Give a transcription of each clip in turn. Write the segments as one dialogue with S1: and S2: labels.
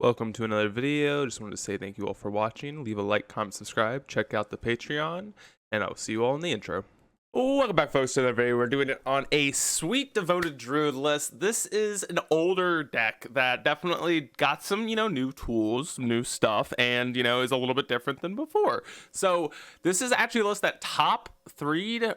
S1: Welcome to another video. Just wanted to say thank you all for watching. Leave a like, comment, subscribe, check out the Patreon, and I'll see you all in the intro. Welcome back, folks, to another video. We're doing it on a sweet devoted druid list. This is an older deck that definitely got some, new tools, new stuff, and, is a little bit different than before. So this is actually a list that top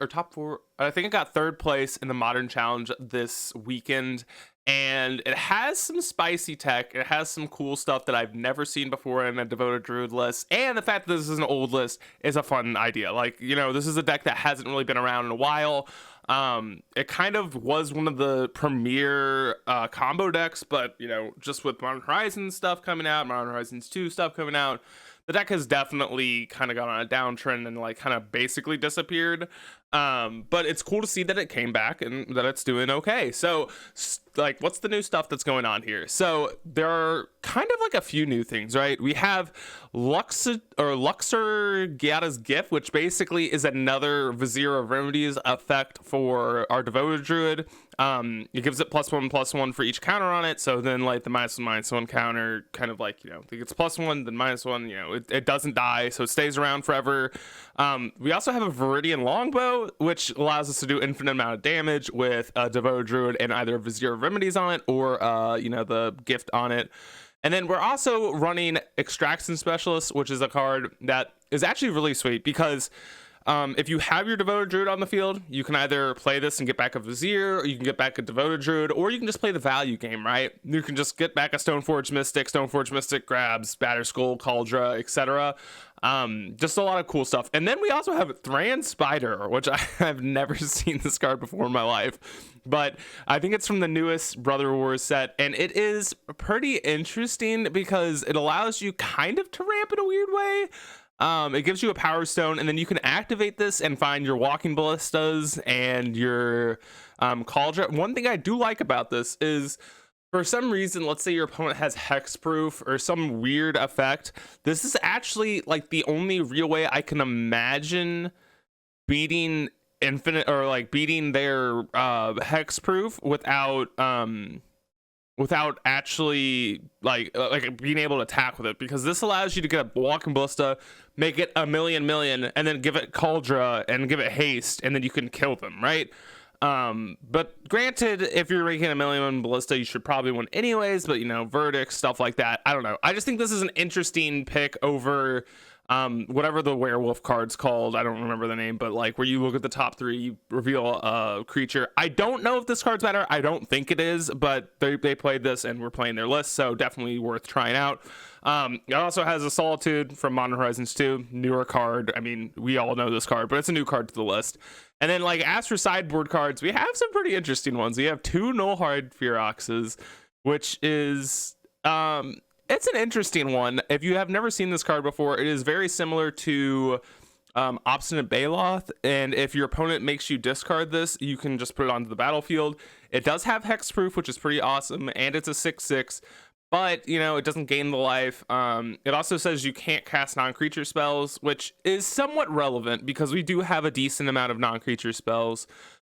S1: top four, I think it got third place in the Modern Challenge this weekend. And it has some spicy tech. It has some cool stuff that I've never seen before in a devoted druid list. And the fact that this is an old list is a fun idea. Like, this is a deck that hasn't really been around in a while. It kind of was one of the premier combo decks, but just with Modern Horizons stuff coming out, Modern Horizons 2 stuff coming out, the deck has definitely kind of gone on a downtrend and like kind of basically disappeared. But it's cool to see that it came back and that it's doing okay. So like, what's the new stuff that's going on here? So there are kind of like a few new things, right? We have Luxor Gyata's Gift, which basically is another Vizier of Remedies effect for our Devoted Druid. It gives it +1/+1 for each counter on it. So then like the -1/-1 counter kind of like, it gets +1, then -1, it doesn't die. So it stays around forever. We also have a Viridian Longbow, which allows us to do infinite amount of damage with a Devoted Druid and either Vizier of Remedies on it or, the gift on it. And then we're also running Extraction Specialist, which is a card that is actually really sweet because if you have your Devoted Druid on the field, you can either play this and get back a Vizier, or you can get back a Devoted Druid, or you can just play the value game, right? You can just get back a Stoneforge Mystic grabs, Batterskull, Cauldra, etc. Just a lot of cool stuff. And then we also have Thran Spider, which I have never seen this card before in my life, but I think it's from the newest Brother Wars set, and it is pretty interesting because it allows you kind of to ramp in a weird way. It gives you a Power Stone, and then you can activate this and find your Walking Ballistas and your Cauldron. One thing I do like about this is, for some reason, let's say your opponent has Hexproof or some weird effect. This is actually like the only real way I can imagine beating Infinite or like beating their Hexproof without actually like being able to attack with it, because this allows you to get a Walking Ballista, make it a million, and then give it Cauldra and give it haste, and then you can kill them, right? But granted, if you're making a million Ballista, you should probably win anyways, but Verdict, stuff like that, I don't know. I just think this is an interesting pick over whatever the werewolf card's called. I don't remember the name, but like where you look at the top 3, you reveal a creature. I don't know if this card's better. I don't think it is, but they played this and we're playing their list, so definitely worth trying out. It also has a Solitude from Modern Horizons 2, newer card. I mean, we all know this card, but it's a new card to the list. And then like as for sideboard cards, we have some pretty interesting ones. We have 2 Nullhide Fearoxes, which is it's an interesting one. If you have never seen this card before, it is very similar to Obstinate Baloth, and if your opponent makes you discard this, you can just put it onto the battlefield. It does have Hexproof, which is pretty awesome, and it's a 6/6, but it doesn't gain the life. It also says you can't cast non-creature spells, which is somewhat relevant because we do have a decent amount of non-creature spells.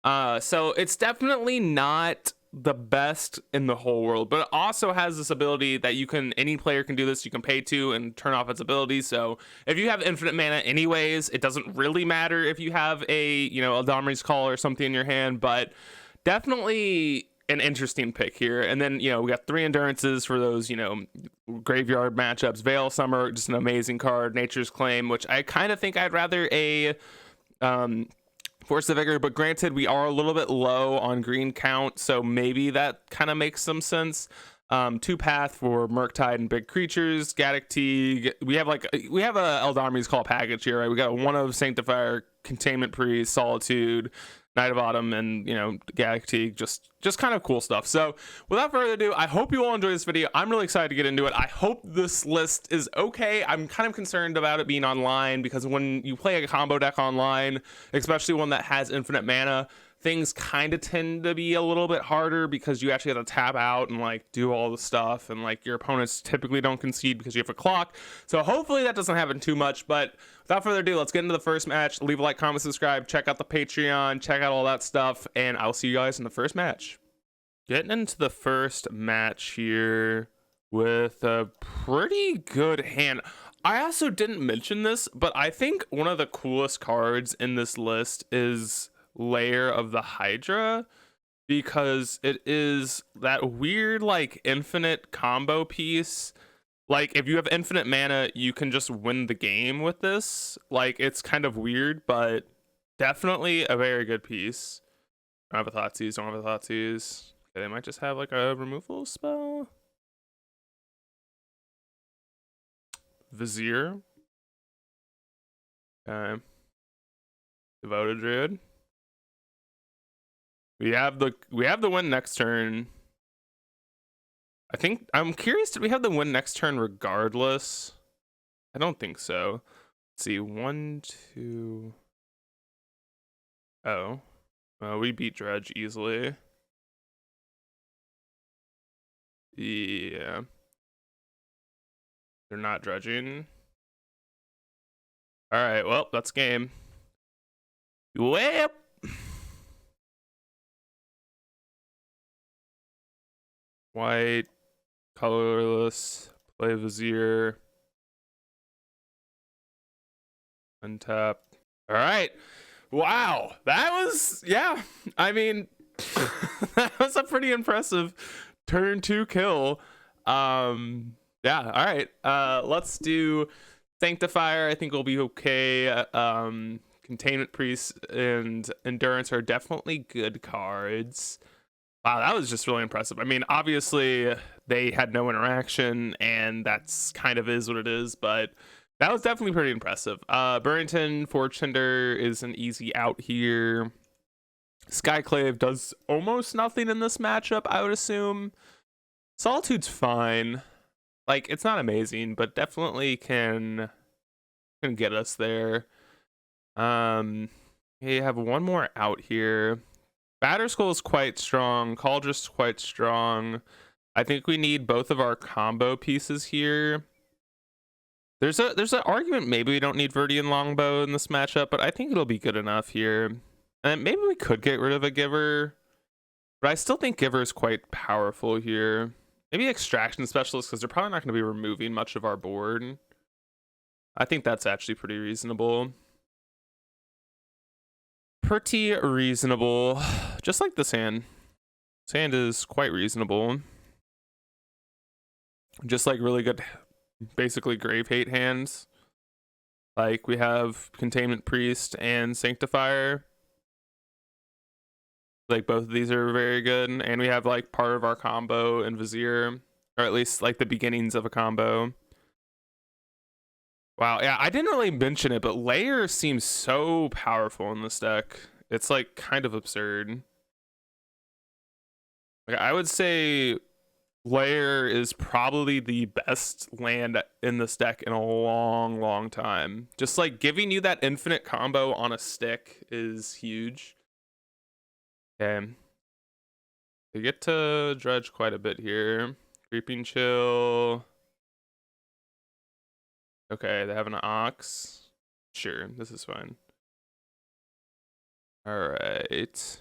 S1: So it's definitely not the best in the whole world, but it also has this ability that any player can do this. You can pay 2 and turn off its ability. So if you have infinite mana anyways, it doesn't really matter if you have a Eldamri's Call or something in your hand, but definitely an interesting pick here. And then we got 3 Endurances for those graveyard matchups. Veil Summer, just an amazing card. Nature's Claim, which I kind of think I'd rather a Force of Vigor, but granted, we are a little bit low on green count, so maybe that kind of makes some sense. 2 Path for Murktide and big creatures. Gaddock Teague. We have a Eldamri's Call package here, right? We got 1 of Sanctifier, Containment Priest, Solitude, Knight of Autumn, and Gaddock Teague. Just kind of cool stuff. So without further ado, I hope you all enjoy this video. I'm really excited to get into it. I hope this list is okay. I'm kind of concerned about it being online, because when you play a combo deck online, especially one that has infinite mana, things kind of tend to be a little bit harder because you actually have to tap out and like do all the stuff, and like your opponents typically don't concede because you have a clock. So hopefully that doesn't happen too much. But without further ado, let's get into the first match. Leave a like, comment, subscribe, check out the Patreon, check out all that stuff, and I'll see you guys in the first match. Getting into the first match here, with a pretty good hand. I also didn't mention this, but I think one of the coolest cards in this list is Lair of the Hydra, because it is that weird like infinite combo piece. Like if you have infinite mana, you can just win the game with this. Like it's kind of weird, but definitely a very good piece. Don't have a Thoughtseize, don't have a Thoughtseize. Okay, they might just have like a removal spell. Vizier. Okay. Devoted Druid. We have the win next turn. I think I'm curious, did we have the win next turn regardless? I don't think so. Let's see, 1, 2. Oh. We beat Dredge easily. Yeah. They're not dredging. Alright, well, that's game. Whip! White, colorless, play Vizier. Untap. Alright. Wow. That was, yeah. I mean, that was a pretty impressive turn 2 kill. Yeah, alright. Let's do Sanctifier. I think we'll be okay. Containment Priest and Endurance are definitely good cards. Wow, that was just really impressive. I mean, obviously they had no interaction, and that's kind of is what it is, but that was definitely pretty impressive. Burrington Fortunder is an easy out here. Skyclave does almost nothing in this matchup, I would assume. Solitude's fine. Like, it's not amazing, but definitely can get us there. We have one more out here. Batterskull is quite strong. Cauldress quite strong. I think we need both of our combo pieces here. There's an argument maybe we don't need Verdian Longbow in this matchup, but I think it'll be good enough here. And maybe we could get rid of a Giver, but I still think Giver is quite powerful here. Maybe Extraction Specialist, because they're probably not going to be removing much of our board. I think that's actually pretty reasonable. Pretty reasonable. Just like this hand. This hand is quite reasonable. Just like really good, basically grave hate hands. Like we have Containment Priest and Sanctifier. Like both of these are very good. And we have like part of our combo and Vizier. Or at least like the beginnings of a combo. Wow, yeah, I didn't really mention it, but Lair seems so powerful in this deck. It's like kind of absurd. Like I would say Lair is probably the best land in this deck in a long, long time. Just like giving you that infinite combo on a stick is huge. Okay. We get to Dredge quite a bit here. Creeping Chill. Okay, they have an Ox. Sure, this is fine. Alright.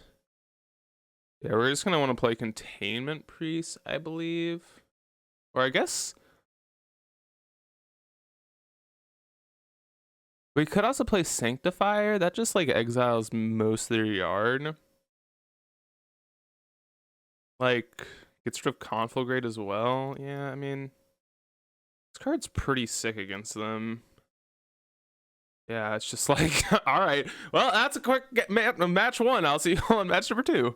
S1: Yeah, we're just gonna want to play Containment Priest, I believe. Or I guess we could also play Sanctifier. That just like exiles most of their yard. Like gets rid of Conflagrate as well. Yeah, I mean this card's pretty sick against them. Yeah, it's just like all right. Well, that's a quick match 1. I'll see you on match number 2.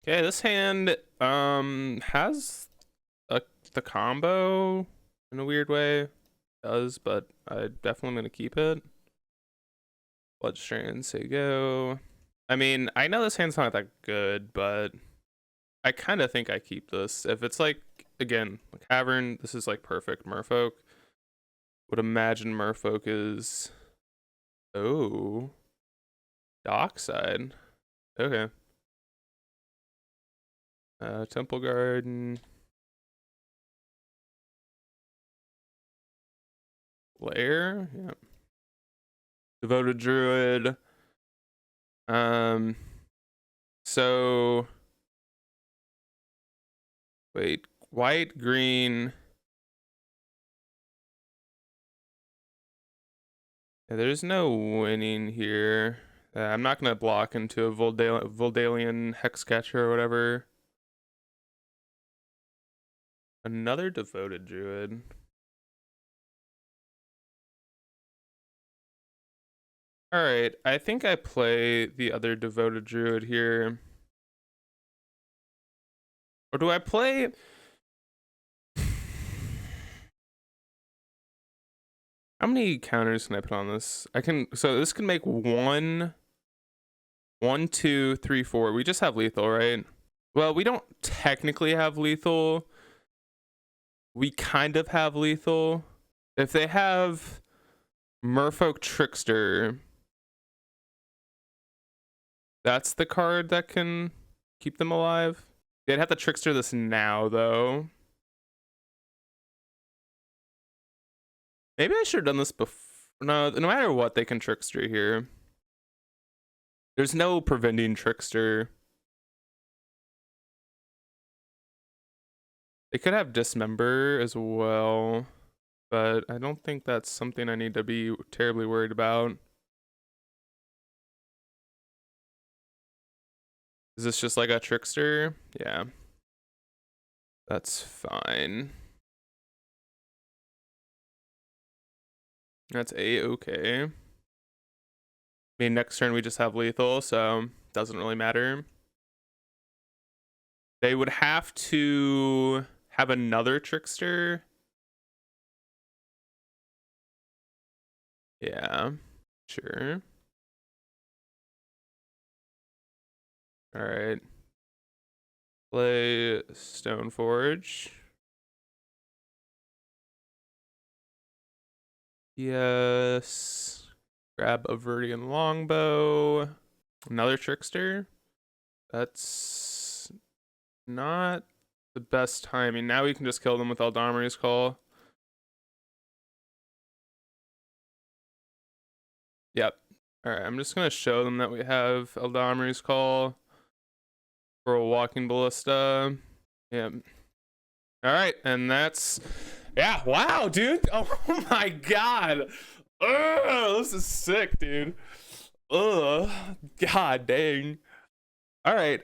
S1: Okay, this hand has the combo in a weird way. It does, but I definitely am gonna keep it. Bloodstrain, say go. I mean, I know this hand's not that good, but I kind of think I keep this. If it's like, again, Cavern, this is like perfect Merfolk. Would imagine Merfolk is, oh, Dockside. Okay. Temple Garden. Lair, yeah. Devoted Druid. So wait, white, green, Yeah, there's no winning here. I'm not gonna block into a Voldalian Hexcatcher or whatever. Another Devoted Druid. Alright, I think I play the other Devoted Druid here. Or do I play... How many counters can I put on this? I can... So this can make 1, 2, 3, 4. We just have lethal, right? Well, we don't technically have lethal. We kind of have lethal. If they have Merfolk Trickster, that's the card that can keep them alive. They'd have to Trickster this now, though. Maybe I should have done this before. No, no matter what, they can Trickster here. There's no preventing Trickster. They could have Dismember as well, but I don't think that's something I need to be terribly worried about. Is this just like a Trickster? Yeah. That's fine. That's A-okay. I mean, next turn we just have lethal, so doesn't really matter. They would have to have another Trickster. Yeah, sure. All right. Play Stoneforge. Yes. Grab a Verdian Longbow. Another Trickster. That's not the best timing. Now we can just kill them with Eldamri's Call. Yep. Alright, I'm just gonna show them that we have Eldamri's Call for a Walking Ballista. Yep. Alright, and that's... Yeah, wow, dude! Oh my god! Ugh, this is sick, dude. Ugh. God dang. Alright,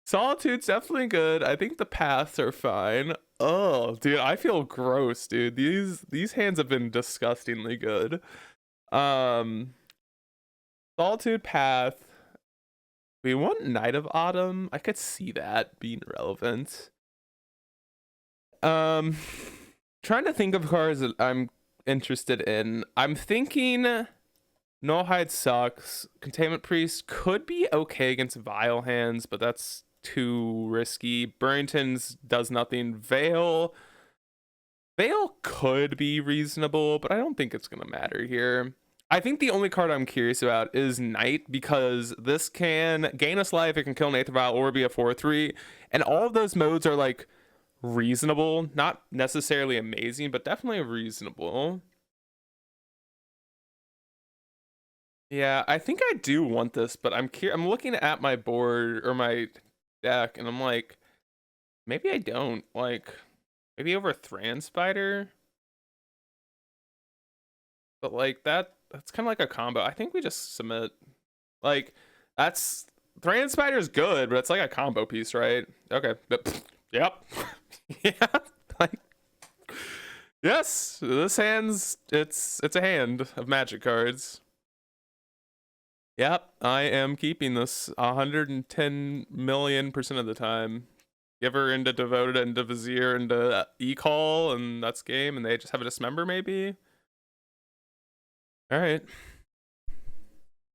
S1: Solitude's definitely good. I think the paths are fine. Oh, dude, I feel gross, dude. These hands have been disgustingly good. Solitude path. We want Night of Autumn. I could see that being relevant. Trying to think of cards that I'm interested in. I'm thinking Nullhide sucks. Containment Priest could be okay against Vile hands, but that's too risky. Burrington's does nothing. Veil could be reasonable, but I don't think it's gonna matter here. I think the only card I'm curious about is Knight, because this can gain us life, it can kill Nathan Vile, or be a 4/3, and all of those modes are like reasonable, not necessarily amazing, but definitely reasonable. Yeah, I think I do want this, but I'm looking at my board or my deck, and I'm like, maybe I don't. Like, maybe over Thran Spider, but like that's kind of like a combo. I think we just submit. Like, that's Thran Spider is good, but it's like a combo piece, right? Okay, but yep, yeah, like yes, this hand's it's a hand of Magic cards. Yep, I am keeping this 110 million% of the time. Give her into Devoted, into Vizier, into E-Call, and that's game, and they just have a Dismember, maybe? Alright.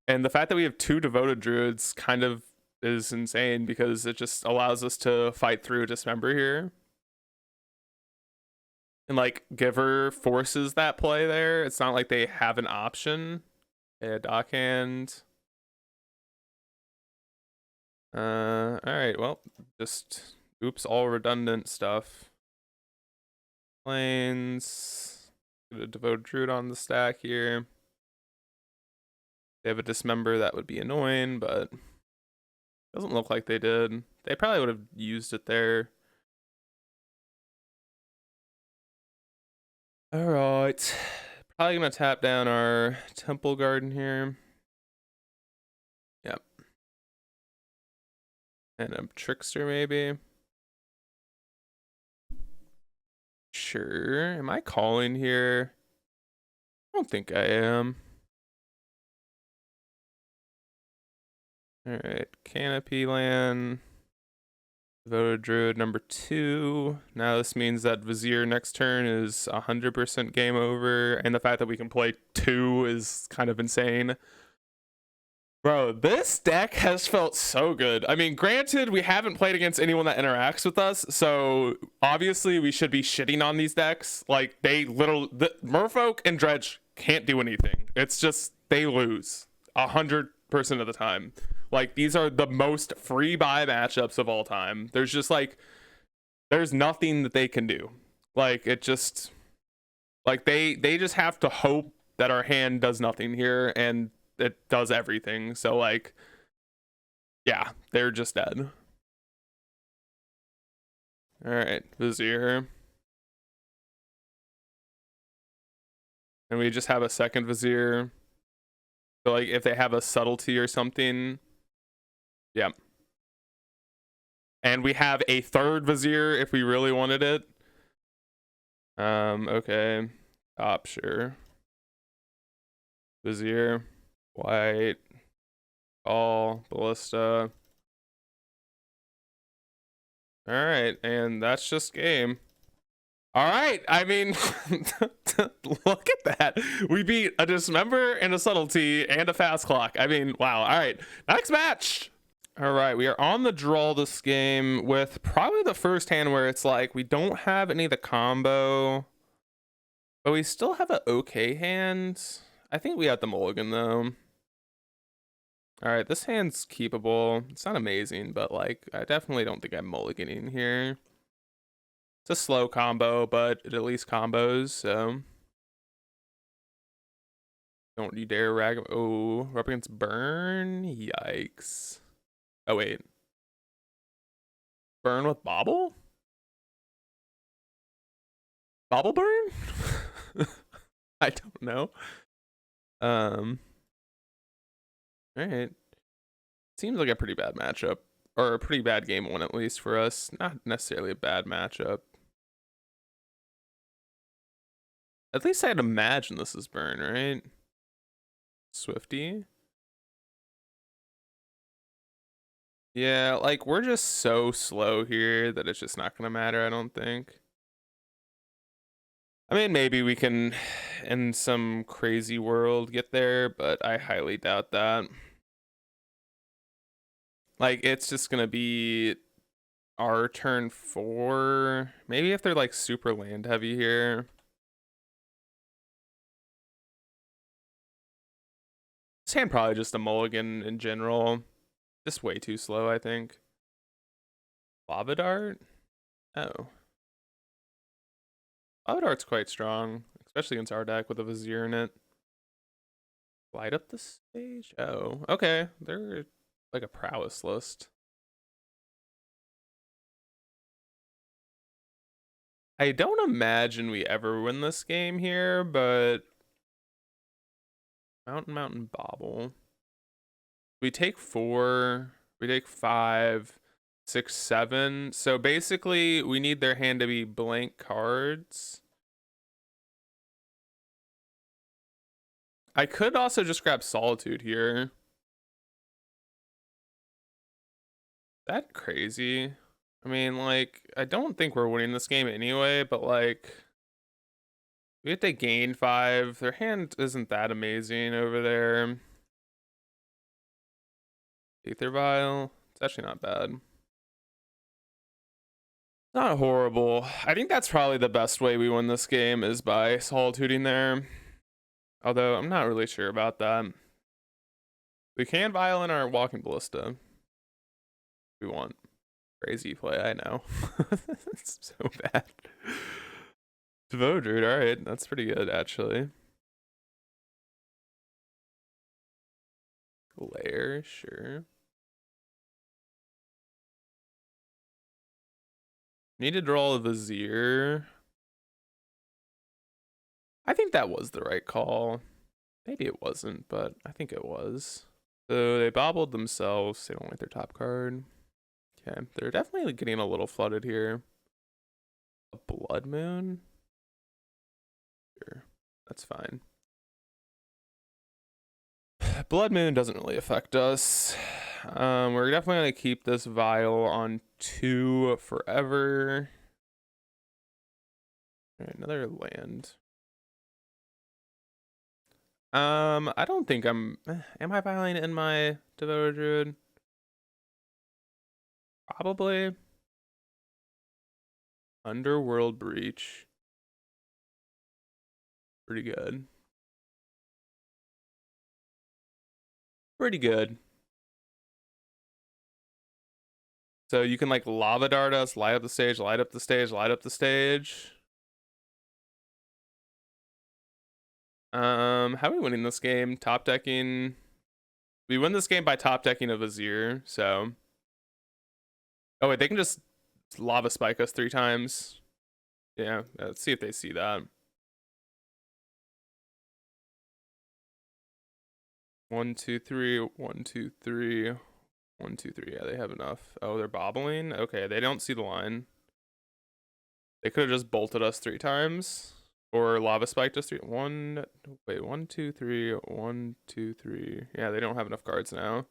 S1: And the fact that we have 2 Devoted Druids kind of is insane, because it just allows us to fight through Dismember here. And, like, Giver forces that play there. It's not like they have an option. Yeah, Dockhand. Alright, well, just oops, all redundant stuff. Plains. Get a Devoted Druid on the stack here. They have a Dismember, that would be annoying, but doesn't look like they did. They probably would have used it there. Alright. Probably gonna tap down our Temple Garden here. Yep. And a Trickster maybe. Sure. Am I calling here? I don't think I am. Alright, Canopy Land. Voted Druid number 2. Now this means that Vizier next turn is 100% game over, and the fact that we can play 2 is kind of insane. Bro, this deck has felt so good. I mean, granted, we haven't played against anyone that interacts with us, so obviously we should be shitting on these decks. Like, Merfolk and Dredge can't do anything. It's just, they lose 100% of the time. Like, these are the most free buy matchups of all time. There's just, like, there's nothing that they can do. Like, it just, like, they just have to hope that our hand does nothing here, and it does everything. So like, yeah, they're just dead. All right, Vizier. And we just have a second Vizier. So like if they have a subtlety or something. Yeah. And we have a third Vizier if we really wanted it. Okay. Top, sure. Vizier. White. All. Ballista. All right, and that's just game. All right, I mean, look at that. We beat a Dismember and a Subtlety and a Fast Clock. I mean, wow. All right, next match. All right, we are on the draw this game with probably the first hand where it's like we don't have any of the combo, but we still have an okay hand. I think we have the mulligan though. All right, this hand's keepable. It's not amazing, but like I definitely don't think I'm mulliganing here. It's a slow combo, but it at least combos, so. Don't you dare rag. Oh, we're up against Burn? Yikes. Oh, wait. Burn with Bobble? Bobble Burn? I don't know. Alright. Seems like a pretty bad matchup. Or a pretty bad game one, at least for us. Not necessarily a bad matchup. At least I'd imagine this is Burn, right? Swifty? Yeah, like, we're just so slow here that it's just not gonna matter, I don't think. I mean, maybe we can, in some crazy world, get there, but I highly doubt that. Like, it's just gonna be our turn 4. Maybe if they're, like, super land heavy here. This hand probably just a mulligan in general. Just way too slow, I think. Lava Dart? Oh. Lava Dart's quite strong, especially against our deck with a Vizier in it. Light up the stage? Oh, okay. They're like a prowess list. I don't imagine we ever win this game here, but Mountain Bobble. We take 4, we take 5, 6, 7. So basically we need their hand to be blank cards. I could also just grab Solitude here. That crazy. I mean, like, I don't think we're winning this game anyway, but like, we have to gain 5. Their hand isn't that amazing over there. Aether Vial. It's actually not bad. Not horrible. I think that's probably the best way we win this game is by solituding there. Although I'm not really sure about that. We can vial in our Walking Ballista. If we want. Crazy play, I know. It's so bad. Devoted, alright. That's pretty good, actually. Lair, sure. Need to draw a Vizier. I think that was the right call. Maybe it wasn't, but I think it was. So they bobbled themselves. They don't like their top card. Okay, they're definitely getting a little flooded here. A Blood Moon? Sure, that's fine. Blood Moon doesn't really affect us. We're definitely going to keep this vial on 2 forever. All right, another land. I don't think am I violating in my Devoted Druid? Probably. Underworld Breach. Pretty good. Pretty good. So you can like lava dart us, light up the stage, light up the stage, light up the stage. How are we winning this game? Top decking. We win this game by top decking a Vizier, so. Oh wait, they can just lava spike us 3 times. Yeah, let's see if they see that. 1, 2, 3, 1, 2, 3, 1, 2, 3. Yeah, they have enough. Oh, they're bobbling? Okay, they don't see the line. They could have just bolted us 3 times. Or lava spiked us 3. 1, 2, 3, 1, 2, 3. Yeah, they don't have enough cards now.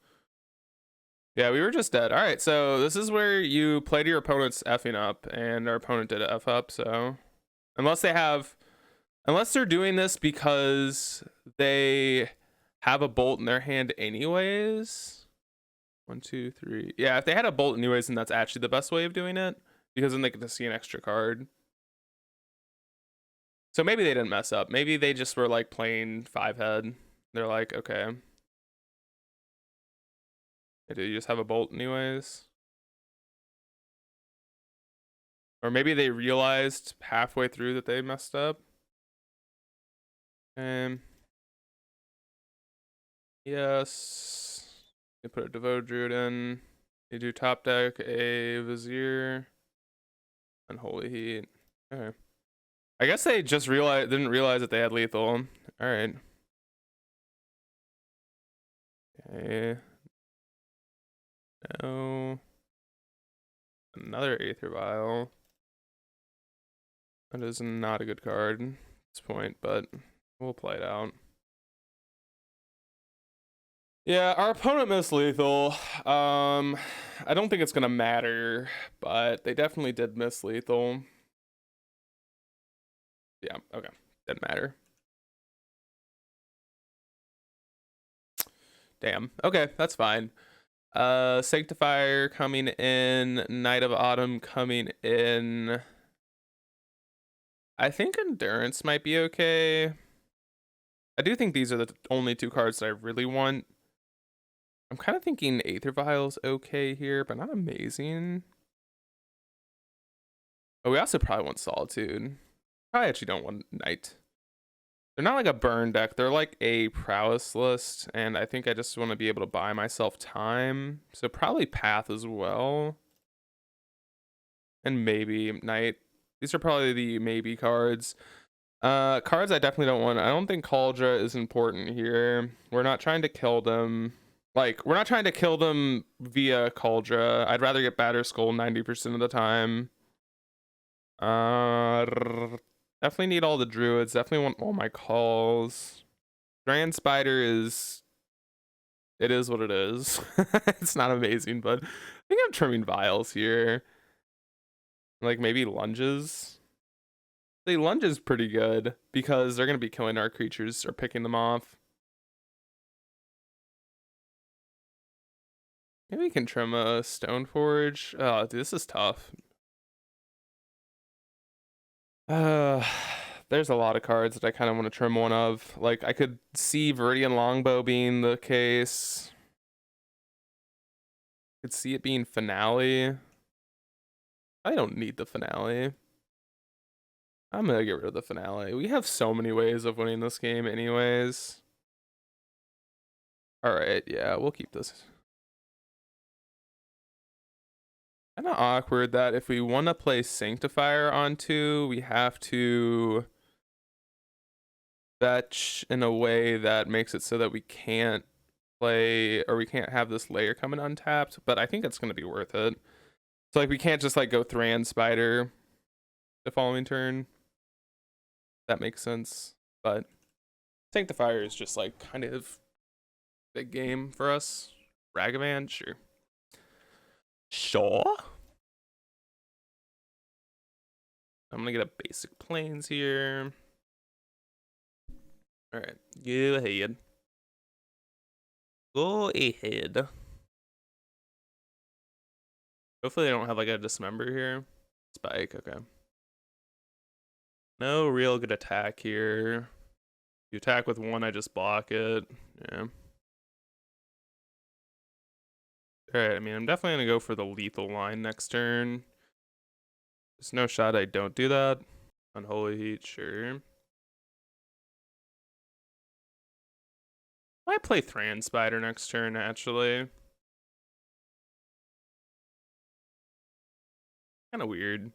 S1: Yeah, we were just dead. All right, so this is where you play to your opponent's effing up, and our opponent did F up, so. Unless they're doing this because they have a bolt in their hand anyways. 1, 2, 3. Yeah, if they had a bolt anyways, then that's actually the best way of doing it, because then they get to see an extra card. So maybe they didn't mess up. Maybe they just were like playing 5-head. They're like, okay. Do you just have a bolt anyways? Or maybe they realized halfway through that they messed up. Yes. They put a Devoted Druid in. They do top deck a Vizier. Unholy Heat. Okay. I guess they just didn't realize that they had lethal. Alright. Okay. No. Another Aether Vial. That is not a good card at this point, but we'll play it out. Yeah, our opponent missed lethal. I don't think it's gonna matter, but they definitely did miss lethal. Yeah, okay. Didn't matter. Damn. Okay, that's fine. Sanctifier coming in, Knight of Autumn coming in. I think Endurance might be okay. I do think these are the only 2 cards that I really want. I'm kind of thinking Aether Vial's okay here, but not amazing. Oh, we also probably want Solitude. Probably actually don't want Knight. They're not like a burn deck. They're like a Prowess list, and I think I just want to be able to buy myself time. So probably Path as well. And maybe Knight. These are probably the maybe cards. Cards I definitely don't want. I don't think Cauldron is important here. We're not trying to kill them. Like, we're not trying to kill them via Cauldron. I'd rather get Batterskull 90% of the time. Definitely need all the druids. Definitely want all my calls. Grand Spider is what it is. It's not amazing, but I think I'm trimming vials here. Like maybe lunges. The lunge is pretty good because they're gonna be killing our creatures or picking them off. Maybe we can trim a Stoneforge. Oh, dude, this is tough. There's a lot of cards that I kind of want to trim one of. Like, I could see Viridian Longbow being the case. Could see it being Finale. I don't need the Finale. I'm gonna get rid of the Finale. We have so many ways of winning this game anyways. Alright, yeah, we'll keep this. Kind of awkward that if we want to play Sanctifier on 2, we have to fetch in a way that makes it so that we can't play, or we can't have this layer coming untapped, but I think it's going to be worth it. So like we can't just like go Thran Spider the following turn. That makes sense. But Tank the Fire is just like kind of big game for us. Ragavan, sure. Sure. I'm gonna get a basic planes here. Alright, go ahead. Go ahead. Hopefully they don't have like a dismember here. Spike, okay. No real good attack here. You attack with one, I just block it. Yeah. Alright, I mean, I'm definitely gonna go for the lethal line next turn. There's no shot I don't do that. Unholy Heat, sure. Might play Thran Spider next turn, actually. Kind of weird.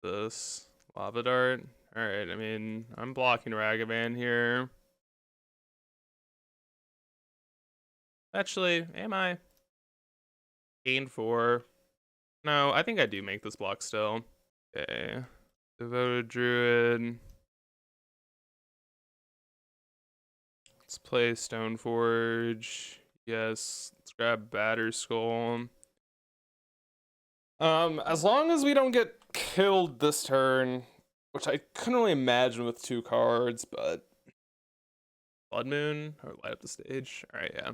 S1: This Lava Dart. Alright, I mean, I'm blocking Ragavan here. Actually, am I? Gain 4. No, I think I do make this block still. Okay. Devoted Druid. Let's play Stoneforge. Yes. Let's grab Batterskull. As long as we don't get killed this turn, which I couldn't really imagine with 2 cards, but Blood Moon or light up the stage. Alright, yeah.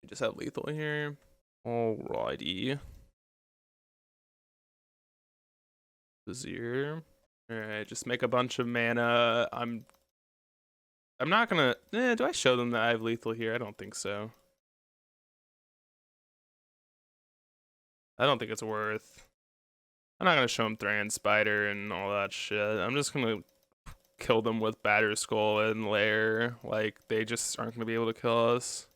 S1: We just have lethal here. Alrighty. Vizier. Alright, just make a bunch of mana. I'm not gonna. Do I show them that I have lethal here? I don't think so. I don't think it's worth. I'm not gonna show them Thran Spider and all that shit. I'm just gonna kill them with Batterskull and Lair. Like, they just aren't gonna be able to kill us.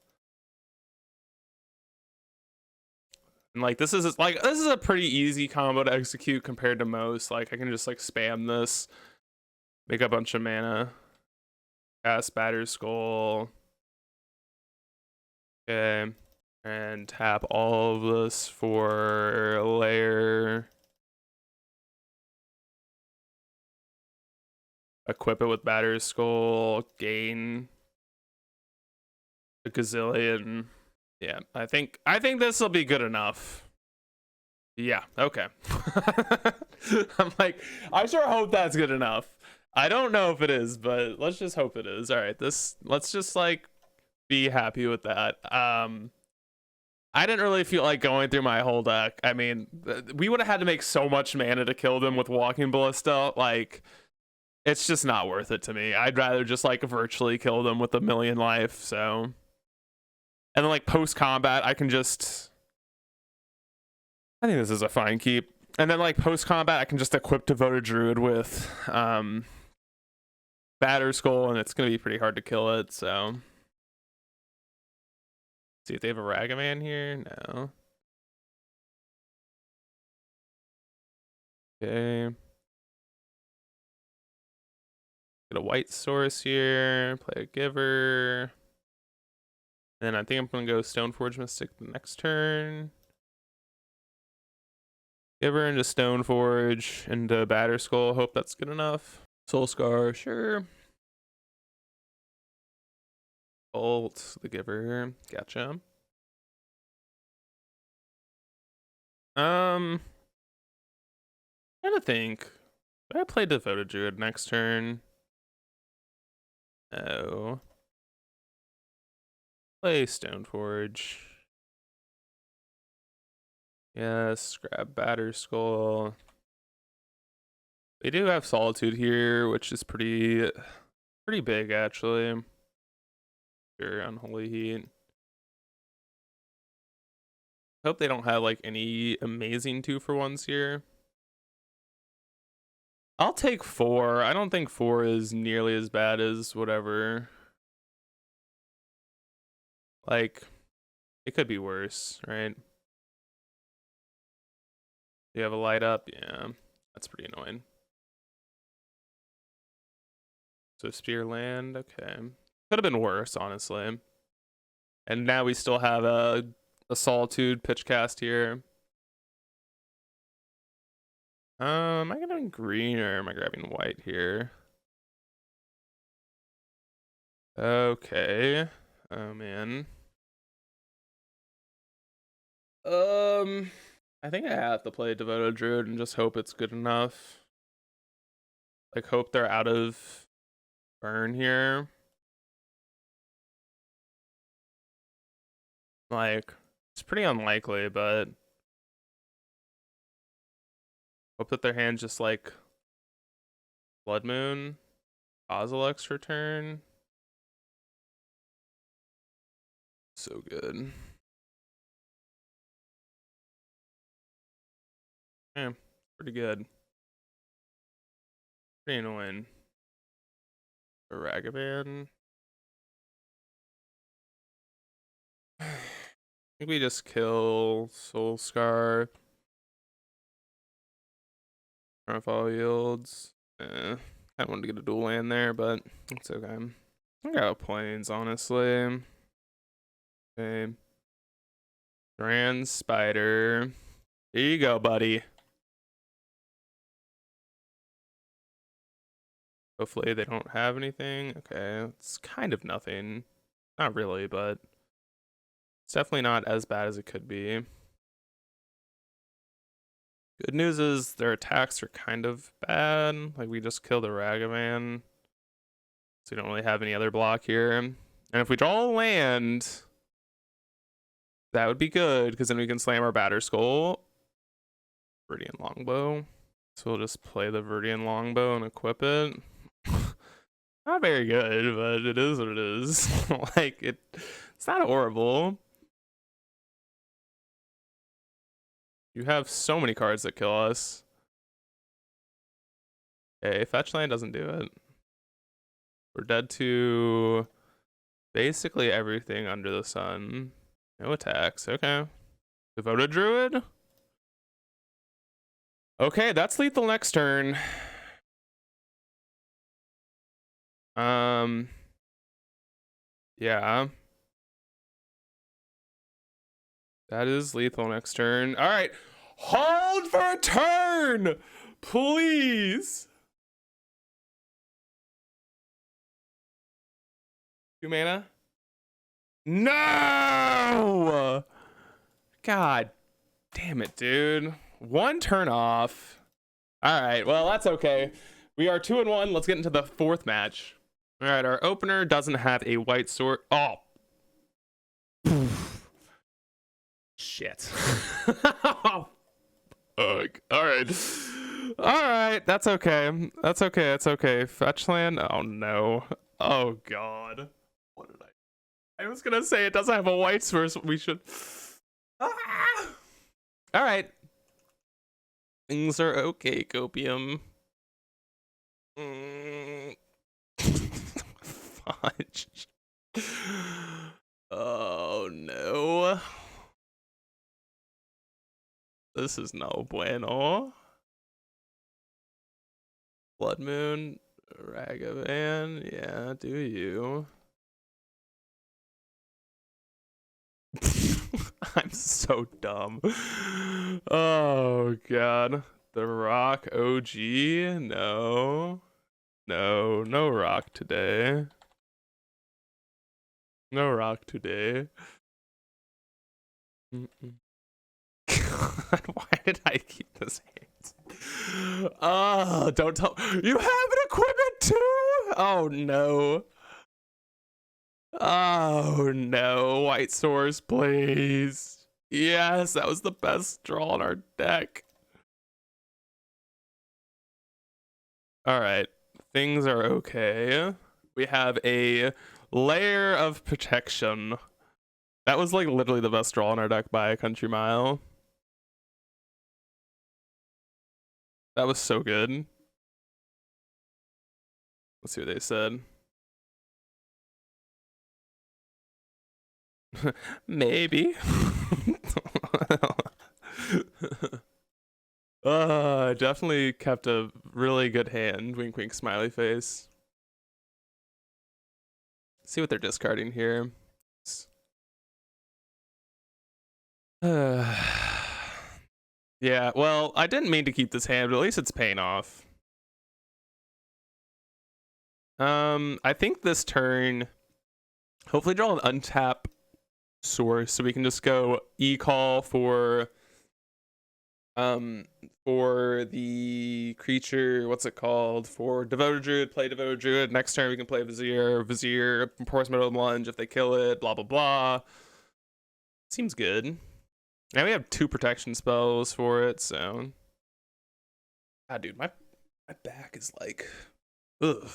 S1: And like this is a pretty easy combo to execute compared to most. Like I can just like spam this, make a bunch of mana, cast Batterskull. Okay. And tap all of this for Lair. Equip it with Batterskull, gain a gazillion. Yeah, I think this will be good enough. Yeah, okay. I'm like, I sure hope that's good enough. I don't know if it is, but let's just hope it is. All right, let's just like be happy with that. I didn't really feel like going through my whole deck. I mean, we would have had to make so much mana to kill them with Walking Ballista. Like, it's just not worth it to me. I'd rather just like virtually kill them with 1,000,000 life. So, and then like post combat, I can just. I think this is a fine keep. And then like post combat, I can just equip Devoted Druid with Batterskull, and it's gonna be pretty hard to kill it. So. See if they have a Ragavan here. No. Okay. Get a white source here. Play a Giver. And I think I'm gonna go Stoneforge Mystic the next turn. Giver into Stoneforge into Batterskull. Hope that's good enough. Soul Scar, sure. Bolt the Giver. Gotcha. Trying to think. Do I play Devoted Druid next turn? No. Play Stoneforge. Yes, grab Batterskull. They do have Solitude here, which is pretty big actually. Sure, Unholy Heat. Hope they don't have like any amazing 2-for-1s here. I'll take 4. I don't think 4 is nearly as bad as whatever. Like, it could be worse, right? You have a light up? Yeah, that's pretty annoying. So spear land, okay. Could have been worse, honestly. And now we still have a Solitude pitch cast here. Am I getting green or am I grabbing white here? Okay. Oh man. I think I have to play Devoted Druid and just hope it's good enough. Like, hope they're out of burn here. Like, it's pretty unlikely, but hope that their hand's just like Blood Moon, Ozilek's return. So good. Yeah, pretty good. Pretty annoying. A Ragavan. I think we just kill Soul Scar. Follow yields. I wanted to get a dual land there, but it's okay. I got planes, honestly. Okay. Grand Spider. Here you go, buddy. Hopefully they don't have anything. Okay, it's kind of nothing. Not really, but it's definitely not as bad as it could be. Good news is their attacks are kind of bad. Like, we just killed a Ragavan. So we don't really have any other block here. And if we draw a land, that would be good, because then we can slam our Batter Skull. Viridian Longbow. So we'll just play the Viridian Longbow and equip it. Not very good, but it is what it is. Like, it's not horrible. You have so many cards that kill us. Okay, fetch land doesn't do it. We're dead to basically everything under the sun. No attacks. Okay. Devoted Druid? Okay, that's lethal next turn. Yeah. That is lethal next turn. All right. Hold for a turn, please. 2 mana. No! God damn it, dude. 1 turn off. All right, well, that's okay. We are 2-1. Let's get into the 4th match. All right, our opener doesn't have a white sword. Oh. Shit. Oh, fuck. All right, that's okay. That's okay. Fetch land. Oh no. Oh god. What did I was gonna say it doesn't have a white source. We should. Ah! All right. Things are okay, Copium. Fudge. Oh no. This is no bueno. Blood Moon, Ragavan, yeah, do you? I'm so dumb. Oh god. The Rock OG? No. No Rock today. No Rock today. God, why did I keep this hand? Oh, don't tell. You have an equipment too? Oh no. Oh no. White source, please. Yes, that was the best draw in our deck. Alright. Things are okay. We have a layer of protection. That was like literally the best draw in our deck by a country mile. That was so good. Let's see what they said. Maybe. Definitely kept a really good hand. Wink wink smiley face. See what they're discarding here. Yeah, well, I didn't mean to keep this hand, but at least it's paying off. I think this turn, hopefully draw an untap source so we can just go e-call for the creature, what's it called? For Devoted Druid, play Devoted Druid. Next turn we can play Vizier, Portsmouth Lunge if they kill it, blah blah blah. Seems good. And we have 2 protection spells for it, so. Ah, dude, my back is like, ugh.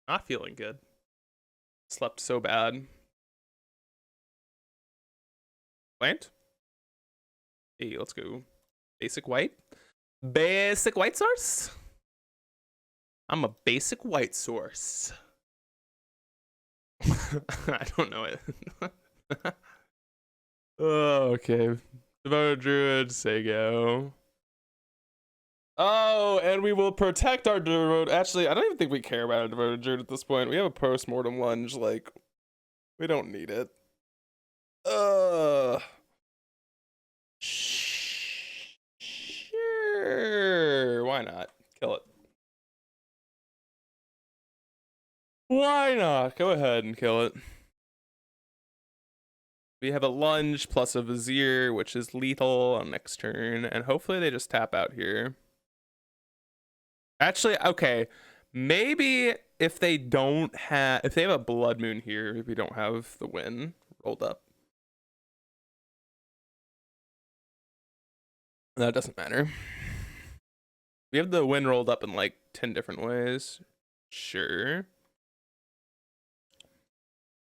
S1: Not feeling good. Slept so bad. Plant? Hey, let's go. Basic white. Basic white source? I'm a basic white source. I don't know it. Oh, okay. Devoted Druid, Sego. Oh, and we will protect our Devoted. Actually, I don't even think we care about a Devoted Druid at this point. We have a post-mortem lunge. Like, we don't need it. Sure. Why not? Kill it. Why not? Go ahead and kill it. We have a lunge plus a Vizier, which is lethal on next turn, and hopefully they just tap out here. Actually, okay, maybe if they have a Blood Moon here, we don't have the win rolled up. That doesn't matter. We have the win rolled up in like 10 different ways. Sure.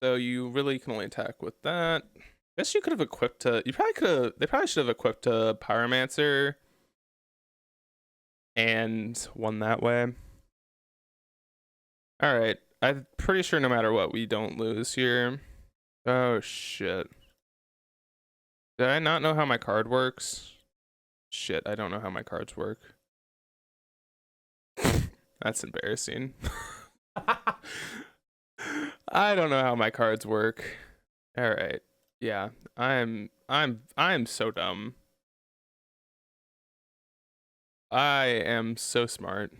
S1: So you really can only attack with that. I guess you could have equipped they probably should have equipped a Pyromancer and won that way. Alright, I'm pretty sure no matter what, we don't lose here. Oh shit. Did I not know how my card works? Shit, I don't know how my cards work. That's embarrassing. I don't know how my cards work. All right. Yeah, I'm so dumb. I am so smart.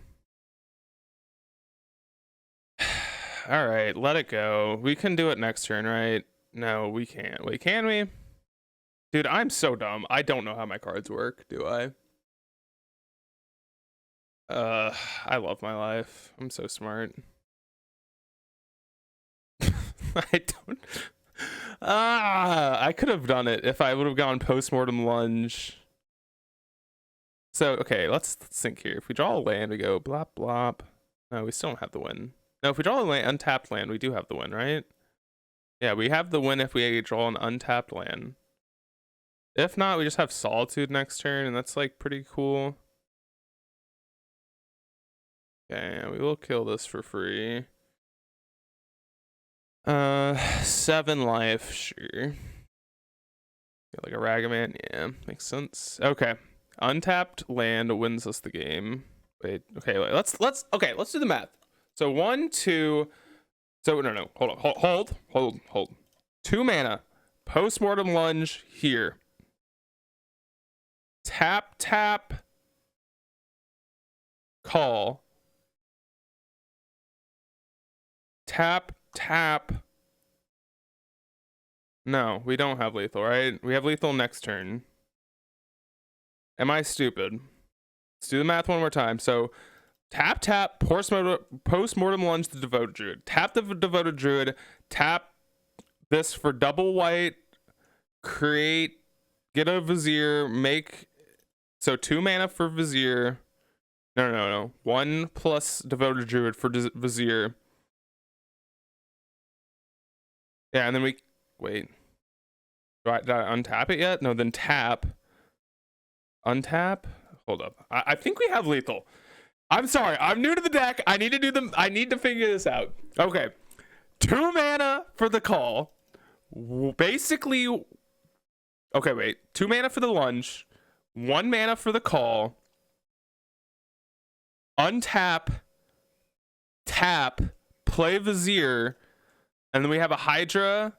S1: All right, let it go. We can do it next turn, right? No, we can't. Wait, can we? Dude, I'm so dumb. I don't know how my cards work, do I? I love my life. I'm so smart. I don't. I could have done it if I would have gone post-mortem lunge. So, okay, let's think here. If we draw a land, we go blop blop. No, we still don't have the win. No, if we draw a land, untapped land, we do have the win, right? Yeah, we have the win if we draw an untapped land. If not, we just have Solitude next turn, and that's like pretty cool. Okay, we will kill this for free. 7 life, sure. Like a Ragavan, yeah, makes sense. Okay, untapped land wins us the game. Wait, okay, wait, let's do the math. So 1, 2. So no, hold. 2 mana, post-mortem lunge here. Tap, call. Tap. No, we don't have lethal, right? We have lethal next turn. Am I stupid? Let's do the math one more time. So tap, post-mortem lunge the Devoted Druid. Tap the Devoted Druid. Tap this for double white. Create, get a Vizier, make, so 2 mana for Vizier. No. 1 plus Devoted Druid for Vizier. Yeah, and then we, wait. Did I untap it yet? No, then tap. Untap? Hold up. I think we have lethal. I'm sorry. I'm new to the deck. I need to figure this out. Okay. 2 mana for the call. Basically, okay, wait. 2 mana for the lunge. 1 mana for the call. Untap. Tap. Play Vizier. And then we have a Hydra,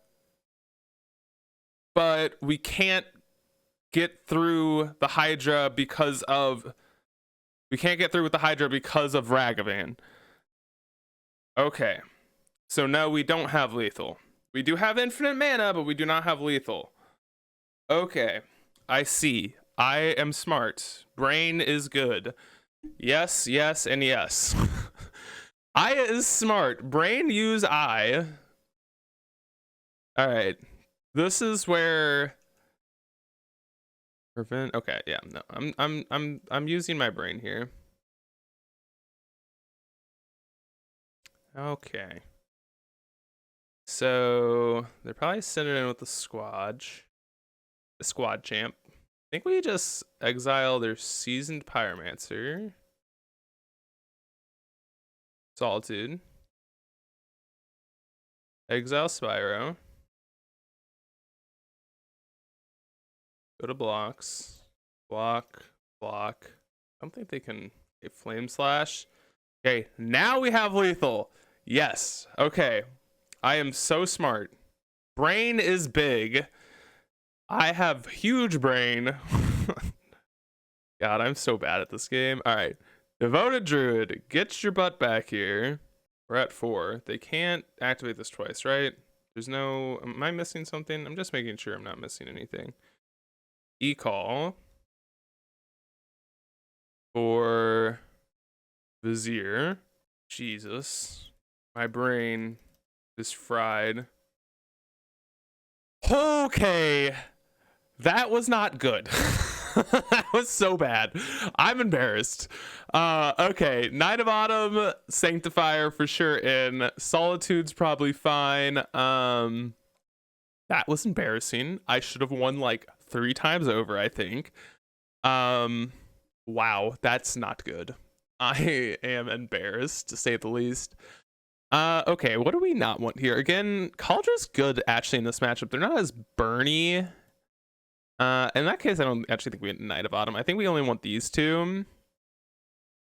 S1: but we can't get through the Hydra because of Ragavan. Okay. So no, we don't have lethal. We do have infinite mana, but we do not have lethal. Okay. I see. I am smart. Brain is good. Yes, yes, and yes. I is smart. Brain use I. All right. This is where prevent. Okay, yeah. No. I'm using my brain here. Okay. So they're probably sending in with the squad champ. I think we just exile their seasoned pyromancer. Solitude. Exile Spyro. Go to blocks. Block. I don't think they can flame slash. Okay, now we have lethal. Yes. Okay. I am so smart. Brain is big. I have huge brain. God, I'm so bad at this game. All right. Devoted Druid, get your butt back here. We're at 4. They can't activate this twice, right? There's no... Am I missing something? I'm just making sure I'm not missing anything. E-call for Vizier. Jesus. My brain is fried. Okay. That was not good. That was so bad. I'm embarrassed. Okay. Knight of Autumn, Sanctifier for sure in. Solitude's probably fine. That was embarrassing. I should have won like 3 times over, I think. Wow, that's not good. I am embarrassed, to say the least. Okay, what do we not want here? Again, Caldra's good actually in this matchup. They're not as burny. In that case, I don't actually think we want Knight of Autumn. I think we only want these 2.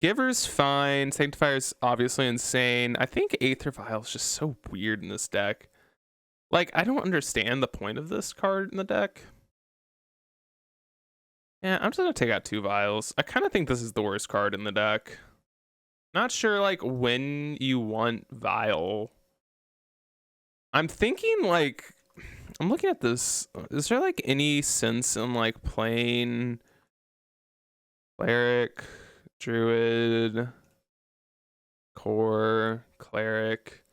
S1: Giver's fine. Sanctifier's obviously insane. I think Aether Vial is just so weird in this deck. Like, I don't understand the point of this card in the deck. Yeah, I'm just gonna take out 2 vials. I kind of think this is the worst card in the deck. Not sure, like, when you want Vial. I'm thinking, like... I'm looking at this. Is there, like, any sense in, like, playing... Cleric, Druid, Core, Cleric,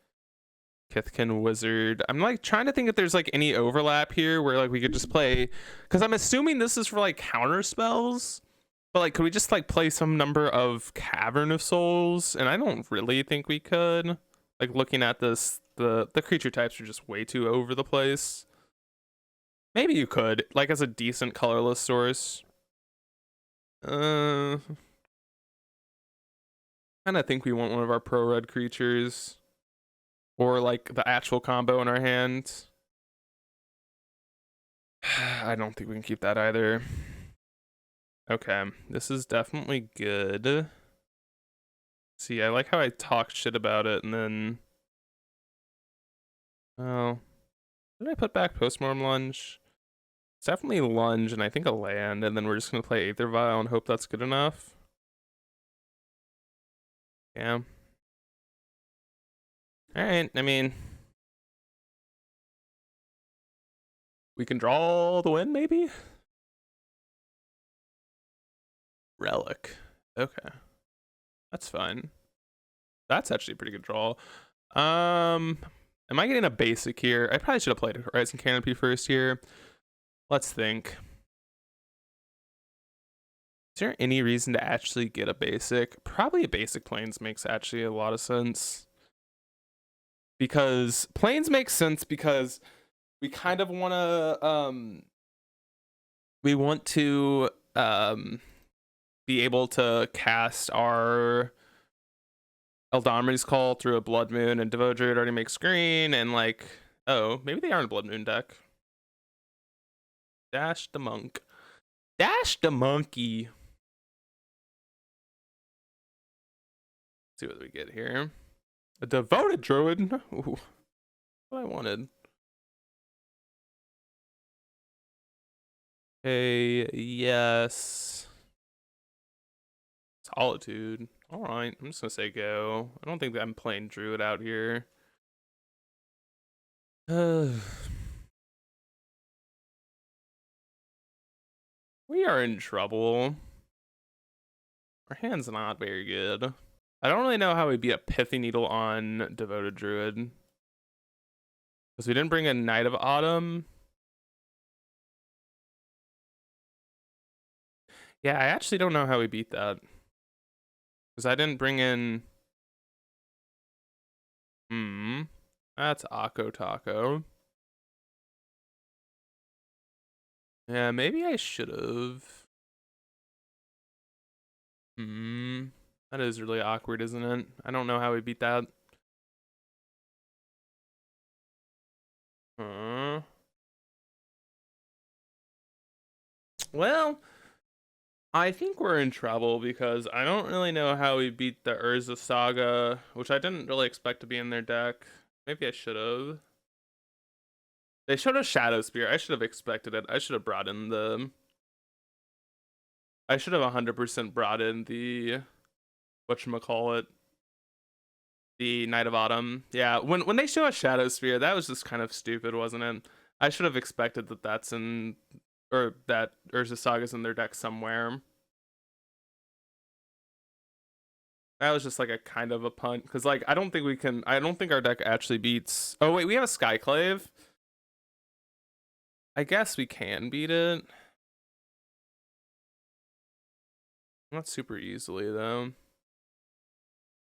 S1: Kithkin, Wizard. I'm, like, trying to think if there's, like, any overlap here where, like, we could just play... Because I'm assuming this is for, like, counter spells. But, like, could we just, like, play some number of Cavern of Souls? And I don't really think we could. Like, looking at this, the creature types are just way too over the place. Maybe you could, like, as a decent colorless source. I kind of think we want one of our pro-red creatures. Or, like, the actual combo in our hand. I don't think we can keep that either. Okay, this is definitely good. See, I like how I talk shit about it and then... Oh. Did I put back Postmortem Lunge? It's definitely Lunge and I think a land, and then we're just going to play Aether Vial and hope that's good enough. Yeah. Alright, I mean... We can draw the win, maybe? Relic. Okay. That's fine. That's actually a pretty good draw. Am I getting a basic here? I probably should have played Horizon Canopy first here. Let's think. Is there any reason to actually get a basic? Probably a basic Plains makes actually a lot of sense. Because Plains makes sense because we kind of want to be able to cast our Eldamri's Call through a Blood Moon, and Devoted Druid already makes green, and like, oh, maybe they are in a Blood Moon deck. Dash the monk. Dash the monkey. Let's see what we get here. A Devoted Druid. Ooh. What I wanted. Okay, yes. Solitude. All right, I'm just gonna say go. I don't think that I'm playing Druid out here. We are in trouble. Our hand's not very good. I don't really know how we beat a Pithy Needle on Devoted Druid. Because we didn't bring a Knight of Autumn. Yeah, I actually don't know how we beat that. Because I didn't bring in... That's Akko Taco. Yeah, maybe I should have. That is really awkward, isn't it? I don't know how we beat that. Well, I think we're in trouble because I don't really know how we beat the Urza Saga, which I didn't really expect to be in their deck. Maybe I should have. They showed a Shadow Spear. I should have expected it. I should have brought in the... I should have 100% brought in the... Whatchamacallit? The Knight of Autumn. Yeah, when they show a Shadow Spear, that was just kind of stupid, wasn't it? I should have expected that that's in... Or that Urza Saga's in their deck somewhere. That was just like a kind of a punt. Because, like, I don't think our deck actually beats... Oh, wait, we have a Skyclave? I guess we can beat it. Not super easily, though.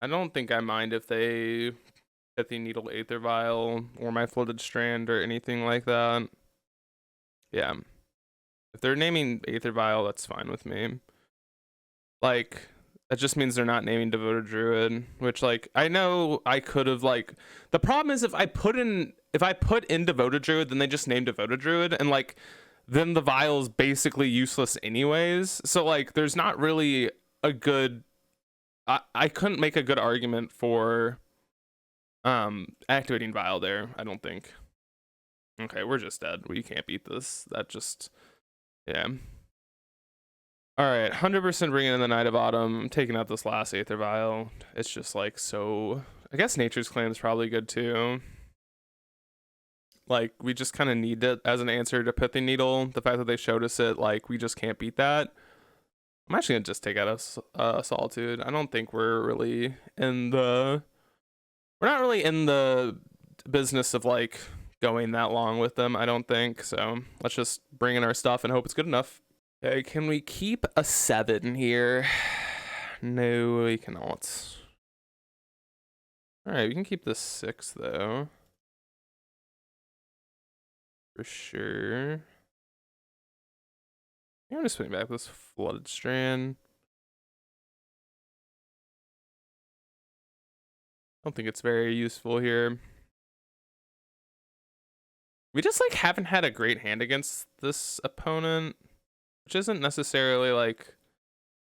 S1: I don't think I mind if they Pithy Needle Aether Vial or my Floated Strand or anything like that. Yeah. If they're naming Aether Vial, that's fine with me. Like, that just means they're not naming Devoted Druid, which, like, I know I could have, like... The problem is if I put in Devoted Druid, then they just name Devoted Druid, and, like, then the vial is basically useless anyways. So, like, there's not really a good... I couldn't make a good argument for activating vial there, I don't think. Okay, we're just dead. We can't beat this. That just... Yeah. Alright, 100% bringing in the Knight of Autumn. I'm taking out this last Aether Vial. It's just, like, so... I guess Nature's Claim is probably good, too. Like, we just kind of need it as an answer to Pithy Needle. The fact that they showed us it, like, we just can't beat that. I'm actually gonna just take out a Solitude. I don't think we're really in the... We're not really in the business of, like, going that long with them, I don't think. So, let's just bring in our stuff and hope it's good enough. Okay, can we keep a 7 here? No, we cannot. Alright, we can keep the 6, though. For sure. I'm just putting back this Flooded Strand. I don't think it's very useful here. We just, like, haven't had a great hand against this opponent, which isn't necessarily, like...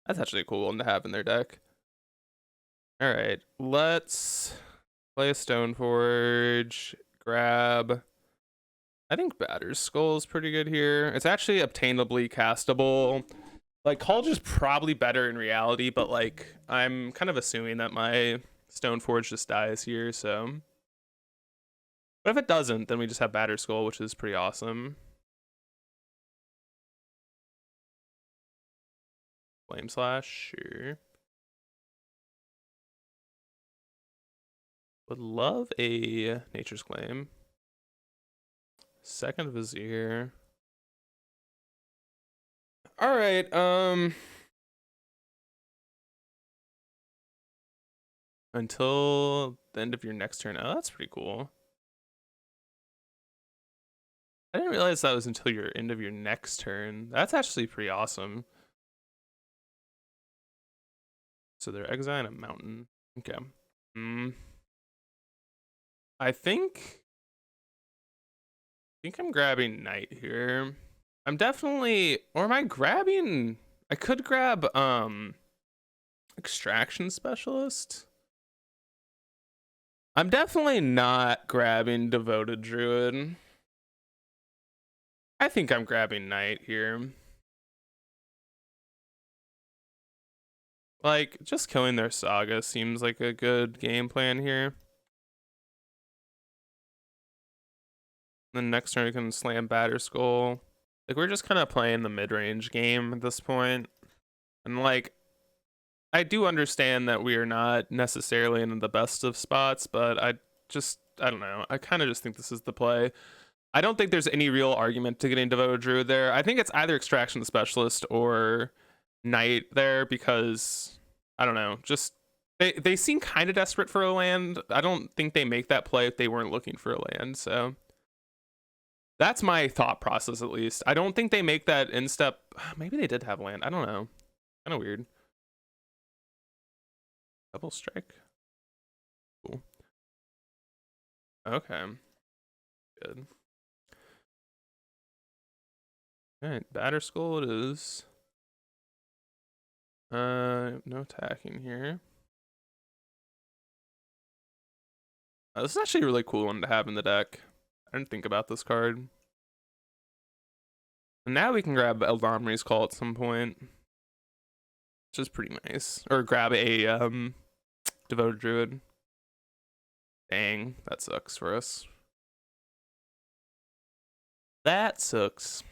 S1: That's actually a cool one to have in their deck. Alright, let's play a Stoneforge, grab... I think Batter's Skull is pretty good here. It's actually obtainably castable. Like, Cauldron is probably better in reality, but, like, I'm kind of assuming that my Stoneforge just dies here, so... But if it doesn't, then we just have Batter's Skull, which is pretty awesome. Flame Slash, sure. Would love a Nature's Claim. Second Vizier. Alright, until the end of your next turn. Oh, that's pretty cool. I didn't realize that was until your end of your next turn. That's actually pretty awesome. So they're exiling a mountain. Okay. I think I'm grabbing Knight here. I'm definitely... Or am I grabbing... I could grab Extraction Specialist. I'm definitely not grabbing Devoted Druid. I think I'm grabbing Knight here. Like, just killing their Saga seems like a good game plan here. Then next turn we can slam Batterskull. Like, we're just kind of playing the mid-range game at this point. And like, I do understand that we are not necessarily in the best of spots, but I don't know. I kind of just think this is the play. I don't think there's any real argument to getting Devoted Druid there. I think it's either Extraction Specialist or Knight there because, I don't know, just they seem kind of desperate for a land. I don't think they make that play if they weren't looking for a land, so that's my thought process at least. I don't think they make that instep. Maybe they did have land. I don't know. Kind of weird. Double strike. Cool. Okay. Good. Alright, Batterskull it is. No attacking here. This is actually a really cool one to have in the deck. I didn't think about this card. And now we can grab Eldomri's Call at some point, which is pretty nice. Or grab a Devoted Druid. Dang, that sucks for us. That sucks.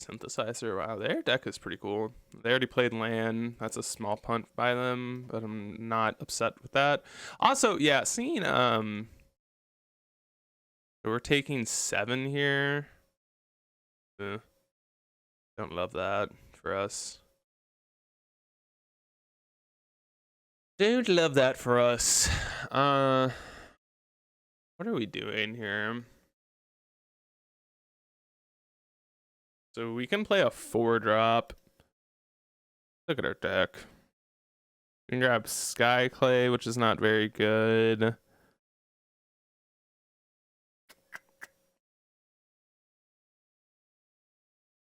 S1: Synthesizer, wow, their deck is pretty cool. They already played land. That's a small punt by them, but I'm not upset with that. Also, yeah, seeing we're taking 7 here. Don't love that for us. Don't love that for us. What are we doing here? So we can play a 4-drop. Look at our deck. We can grab Skyclay, which is not very good.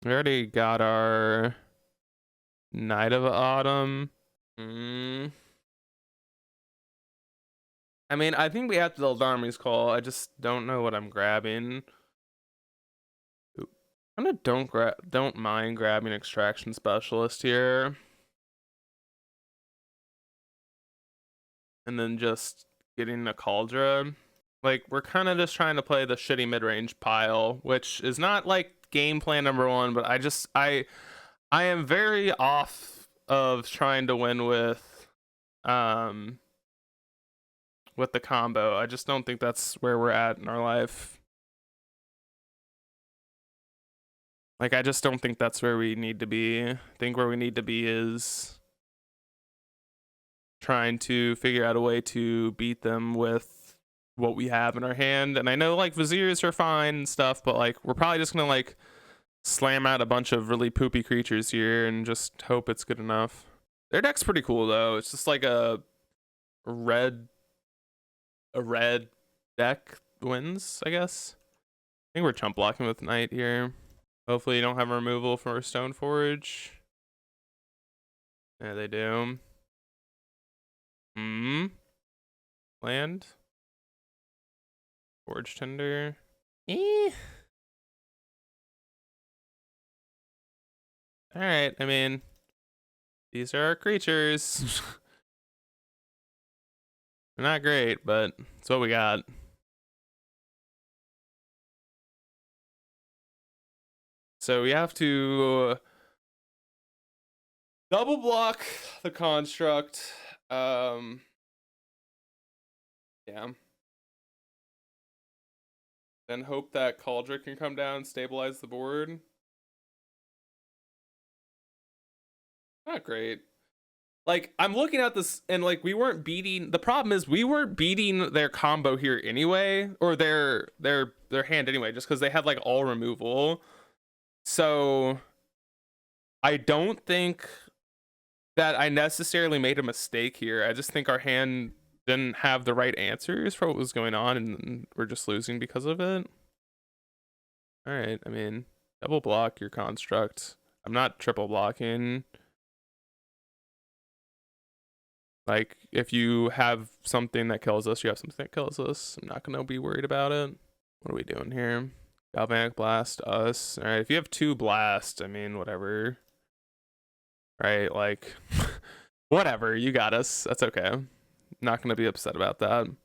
S1: We already got our Night of Autumn. I mean, I think we have to build Army's Call. I just don't know what I'm grabbing. I don't mind grabbing Extraction Specialist here. And then just getting a Cauldron. Like, we're kind of just trying to play the shitty mid-range pile, which is not like game plan number 1, but I am very off of trying to win with the combo. I just don't think that's where we're at in our life. Like, I just don't think that's where we need to be. I think where we need to be is trying to figure out a way to beat them with what we have in our hand. And I know, like, Viziers are fine and stuff, but, like, we're probably just gonna, like, slam out a bunch of really poopy creatures here and just hope it's good enough. Their deck's pretty cool, though. It's just like a red deck wins, I guess. I think we're chump blocking with Knight here. Hopefully you don't have a removal for Stone Forge. Yeah, they do. Land. Forge Tender. Alright, I mean, these are our creatures. They're not great, but it's what we got. So we have to double block the construct. Yeah. Then hope that Cauldron can come down and stabilize the board. Not great. Like, I'm looking at this and, like, we weren't beating. The problem is we weren't beating their combo here anyway, or their hand anyway, just because they had, like, all removal. So I don't think that I necessarily made a mistake here. I just think our hand didn't have the right answers for what was going on, and we're just losing because of it. All right, I mean, double block your construct. I'm not triple blocking. Like, if you have something that kills us, you have something that kills us. I'm not gonna be worried about it. What are we doing here? Galvanic Blast us. Alright, if you have 2 Blast, I mean, whatever. Right, like, whatever, you got us. That's okay. Not gonna be upset about that. And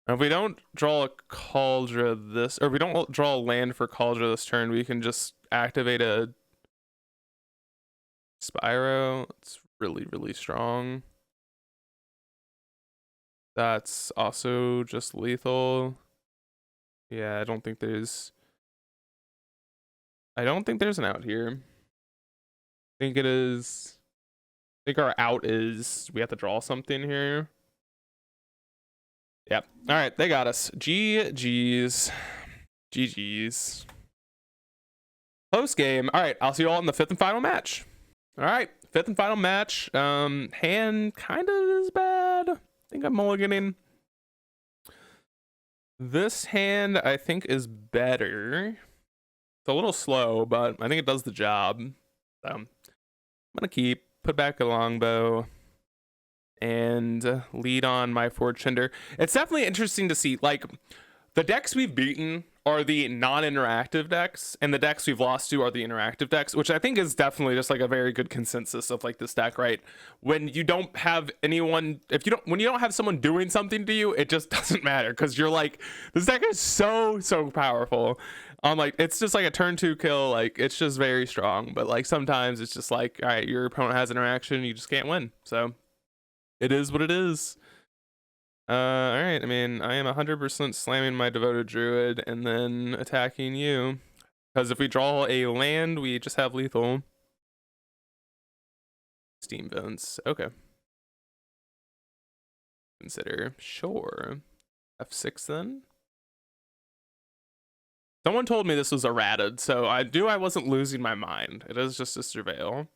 S1: if we don't draw a Cauldron this, or we don't draw a land for Cauldron this turn, we can just activate a Spyro. It's really, really strong. That's also just lethal. Yeah, I don't think there's an out here. I think it is. I think our out is we have to draw something here. Yep. All right, they got us. GG's. GG's. Post game. All right, I'll see you all in the 5th and final match. All right, 5th and final match. Hand kind of is bad. I think I'm mulliganing. This hand I think is better. It's a little slow, but I think it does the job. So I'm gonna put back a longbow and lead on my Forge Tinder. It's definitely interesting to see, like, the decks we've beaten are the non-interactive decks, and the decks we've lost to are the interactive decks, which I think is definitely just like a very good consensus of like this deck, right? When you don't have anyone, when you don't have someone doing something to you, it just doesn't matter, because you're like, this deck is so powerful. Like, it's just like a turn 2 kill, like, it's just very strong. But like sometimes it's just like, all right, your opponent has interaction, you just can't win. So it is what it is. All right, I mean, I am 100% slamming my Devoted Druid and then attacking you, because if we draw a land, we just have lethal. Steam Vents, okay. Consider, sure. F6 then. Someone told me this was errated, so I wasn't losing my mind. It is just a surveil.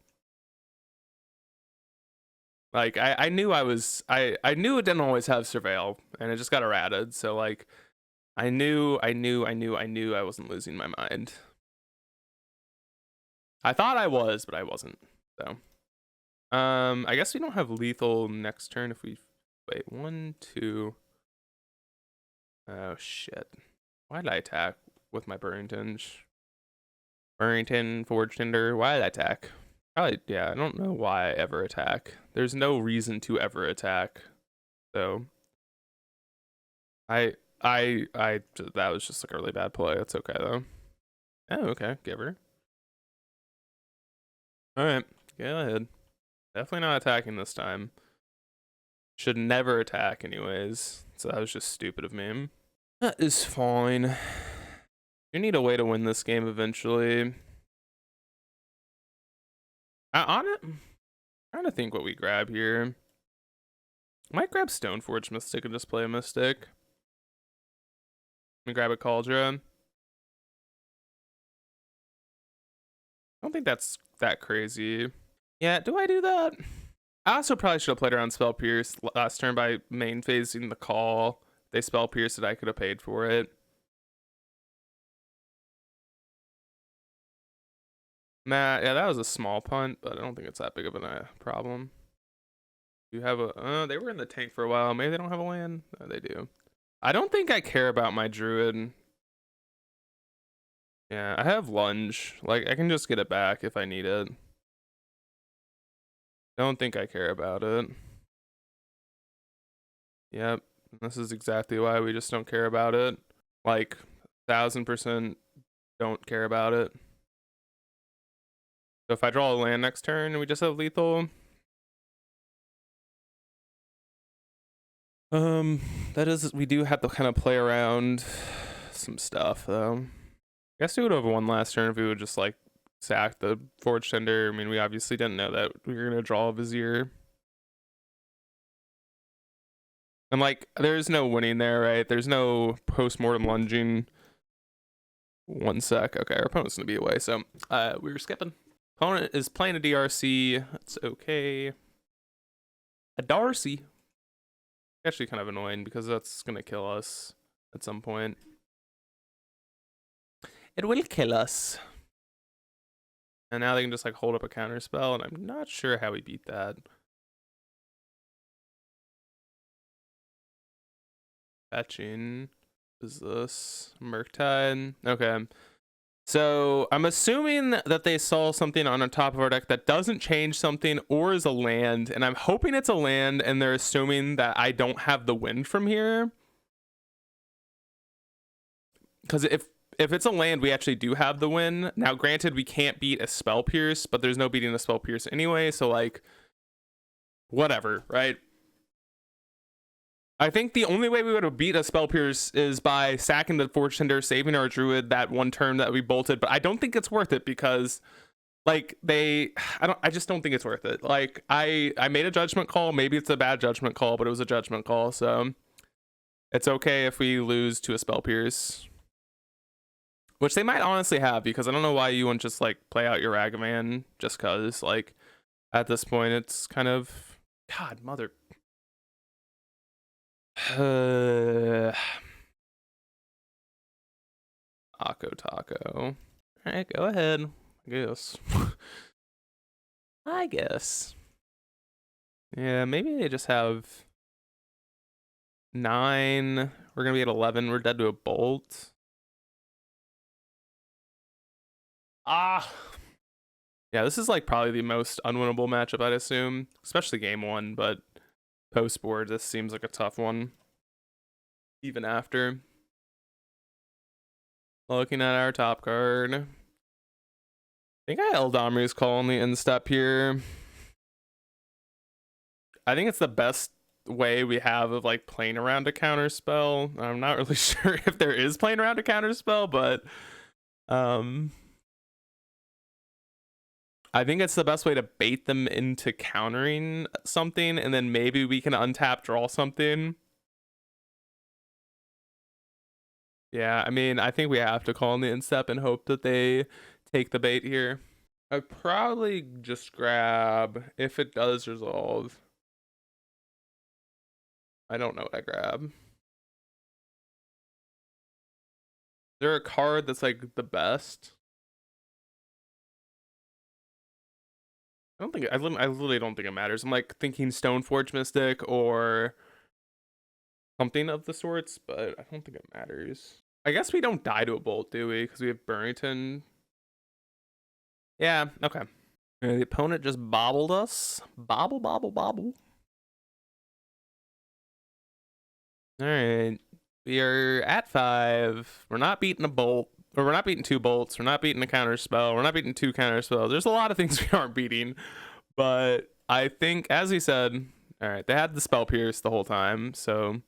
S1: Like, I knew I knew it didn't always have surveil, and it just got errated. So like, I knew I wasn't losing my mind. I thought I was, but I wasn't. So, I guess we don't have lethal next turn if we wait 1, 2. Oh shit! Why did I attack with my Burrington? Forge Tinder. Why did I attack? Probably, yeah, I don't know why I ever attack. There's no reason to ever attack. So that was just like a really bad play. That's okay though. Oh, okay, Giver. Alright, go ahead. Definitely not attacking this time. Should never attack anyways. So that was just stupid of me. That is fine. You need a way to win this game eventually. I'm trying to think what we grab here. Might grab Stoneforge Mystic and just play a Mystic. And grab a Cauldron. I don't think that's that crazy. Yeah, do I do that? I also probably should have played around Spell Pierce last turn by main phasing the call. They Spell Pierce it, I could have paid for it. Nah, yeah, that was a small punt, but I don't think it's that big of a problem. You have a they were in the tank for a while. Maybe they don't have a land. No, they do. I don't think I care about my Druid. Yeah, I have Lunge. Like, I can just get it back if I need it. Don't think I care about it. Yep, this is exactly why we just don't care about it. Like, 1000% don't care about it. So if I draw a land next turn and we just have lethal, that is, we do have to kind of play around some stuff though. I guess we would have won last turn if we would just like sack the Forge Tender. I mean, we obviously didn't know that we were gonna draw a Vizier. And like, there's no winning there, right? There's no post-mortem lunging. 1 sec. Okay, our opponent's gonna be away, so we were skipping. Opponent is playing a DRC. That's okay. A Darcy. Actually kind of annoying because that's gonna kill us at some point. It will kill us. And now they can just like hold up a counter spell, and I'm not sure how we beat that. Fetching. Is this Murktide? Okay. So I'm assuming that they saw something on the top of our deck that doesn't change something or is a land, and I'm hoping it's a land, and they're assuming that I don't have the wind from here. Because if it's a land, we actually do have the win. Now, granted, we can't beat a Spell Pierce, but there's no beating a Spell Pierce anyway, so like, whatever, right? I think the only way we would have beat a Spell Pierce is by sacking the Forge Tender, saving our Druid that one turn that we bolted, but I don't think it's worth it because like I just don't think it's worth it. Like I made a judgment call, maybe it's a bad judgment call, but it was a judgment call, so it's okay if we lose to a Spell Pierce. Which they might honestly have, because I don't know why you wouldn't just like play out your Ragavan just cause like at this point it's kind of God mother. Taco. All right, go ahead. I guess. Yeah, maybe they just have 9. We're gonna be at 11. We're dead to a bolt. Yeah, this is like probably the most unwinnable matchup, I'd assume, especially game 1, but post board this seems like a tough one even after. Looking at our top card, I think I Eldomri's calling the instep here. I think it's the best way we have of like playing around a counter spell. I'm not really sure if there is playing around a counter spell, but I think it's the best way to bait them into countering something, and then maybe we can untap, draw something. Yeah, I mean, I think we have to call in the instep and hope that they take the bait here. I'd probably just grab, if it does resolve. I don't know what I grab. Is there a card that's like the best? I literally don't think it matters. I'm like thinking Stoneforge Mystic or something of the sorts, but I don't think it matters. I guess we don't die to a bolt, do we? Because we have Burrington. Yeah, okay. The opponent just bobbled us. Bobble. All right. We are at 5. We're not beating a bolt. Or we're not beating 2 bolts. We're not beating a counter spell. We're not beating 2 counter spells. There's a lot of things we aren't beating. But I think, as he said, all right, they had the Spell Pierce the whole time. So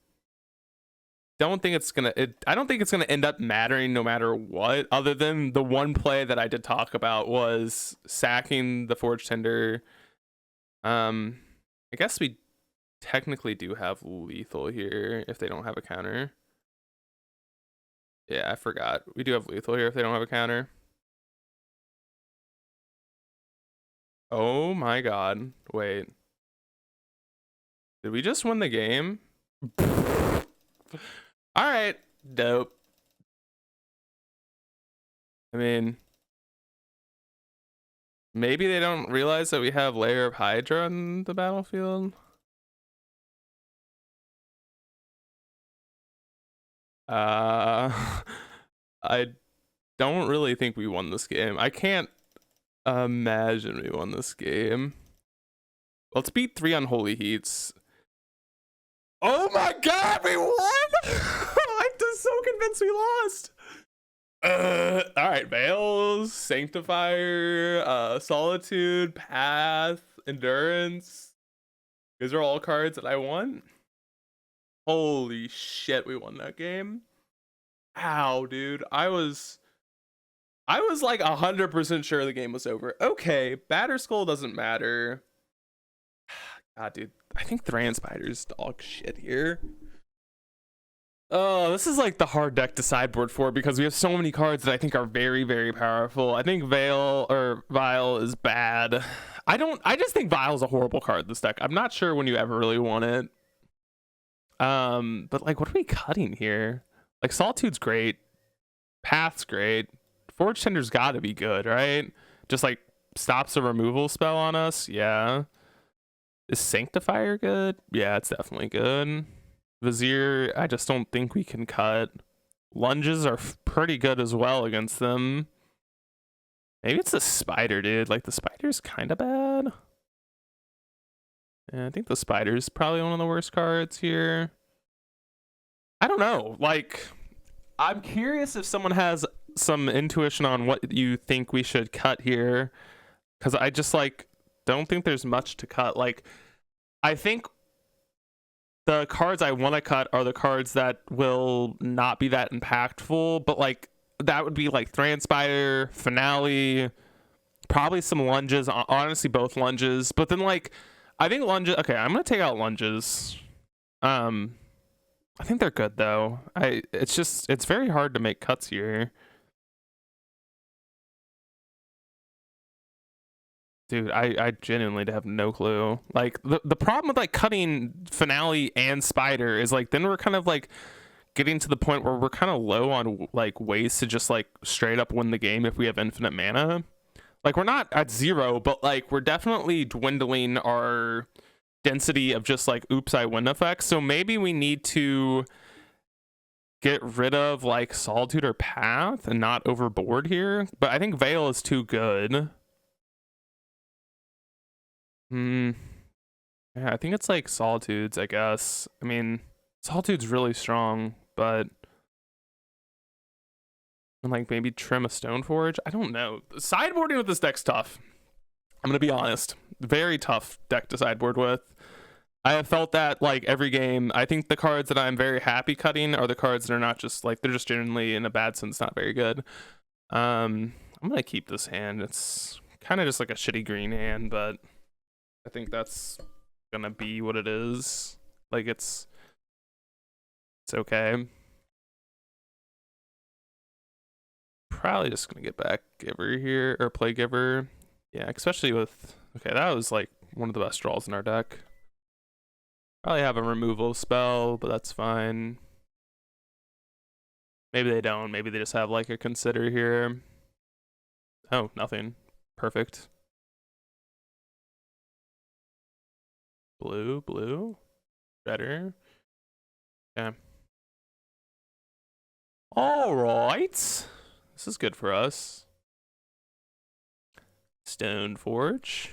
S1: I don't think it's gonna end up mattering no matter what, other than the one play that I did talk about was sacking the Forge Tender. I guess we technically do have lethal here if they don't have a counter. Yeah, I forgot. We do have lethal here if they don't have a counter. Oh my god. Wait. Did we just win the game? Alright. Dope. I mean, maybe they don't realize that we have Lair of Hydra on the battlefield. I don't really think we won this game. I can't imagine we won this game. Let's beat 3 Unholy Heats. Oh my god, we won! I'm just so convinced we lost. All right, Veils, Sanctifier, Solitude, Path, Endurance. These are all cards that I want. Holy shit, we won that game. Ow, dude. I was like 100% sure the game was over. Okay, Batterskull doesn't matter. God, dude. I think Thran Spider's dog shit here. Oh, this is like the hard deck to sideboard for because we have so many cards that I think are very, very powerful. I think Vial is bad. I just think Vial's a horrible card this deck. I'm not sure when you ever really want it. But like, what are we cutting here? Like, Solitude's great. Path's great. Forge Tender's gotta be good, right? Just like stops a removal spell on us. Yeah. Is Sanctifier good? Yeah, it's definitely good. Vizier, I just don't think we can cut. Lunges are pretty good as well against them. Maybe it's the spider, dude. Like, the spider's kind of bad. Yeah, I think the spider's probably one of the worst cards here. I don't know. Like, I'm curious if someone has some intuition on what you think we should cut here. Because I just, like, don't think there's much to cut. Like, I think the cards I want to cut are the cards that will not be that impactful, but like that would be like Transpire, Finale, probably some lunges, honestly both lunges. But then like I think lunges, okay, I'm gonna take out lunges. I think they're good though. It's very hard to make cuts here. Dude, I genuinely have no clue. Like the problem with like cutting Finale and Spider is like then we're kind of like getting to the point where we're kind of low on like ways to just like straight up win the game if we have infinite mana. Like we're not at 0, but like we're definitely dwindling our density of just like oops I win effects. So maybe we need to get rid of like Solitude or Path and not overboard here. But I think Veil is too good. Yeah, I think it's like Solitudes, I guess. I mean, Solitude's really strong, but and like maybe trim a Stoneforge. I don't know. Sideboarding with this deck's tough. I'm gonna be honest. Very tough deck to sideboard with. I have felt that like every game. I think the cards that I'm very happy cutting are the cards that are not just like they're just generally in a bad sense not very good. I'm gonna keep this hand. It's kind of just like a shitty green hand, but I think that's gonna be what it is. Like it's okay. Probably just gonna get back Giver here or play Giver. Yeah, especially with okay, that was like one of the best draws in our deck. Probably have a removal spell, but that's fine. Maybe they don't. Maybe they just have like a consider here. Oh, nothing. Perfect. Blue. Better. Yeah. All right. This is good for us. Stoneforge.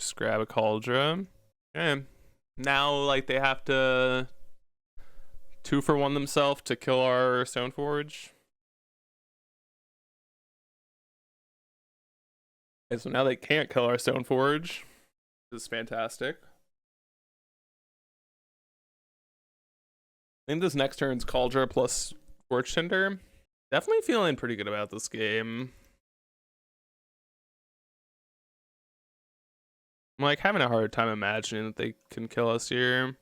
S1: Just grab a Cauldron. Okay. Now, like, they have to 2-for-1 themselves to kill our Stoneforge. Okay, so now they can't kill our Stoneforge. This is fantastic. I think this next turn's Cauldron plus Forge Tinder. Definitely feeling pretty good about this game. I'm like having a hard time imagining that they can kill us here.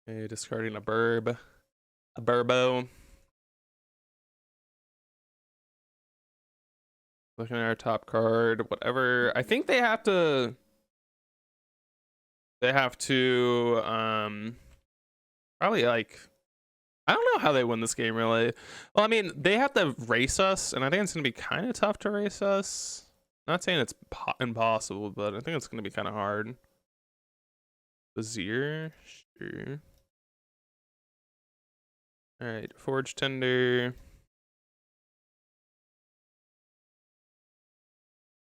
S1: Okay, discarding a Burbo. Looking at our top card, whatever. I think they have to probably like I don't know how they win this game really. Well, I mean, they have to race us, and I think it's gonna be kind of tough to race us. Not saying it's impossible, but I think it's gonna be kind of hard. Vizier, sure. All right, Forge Tender.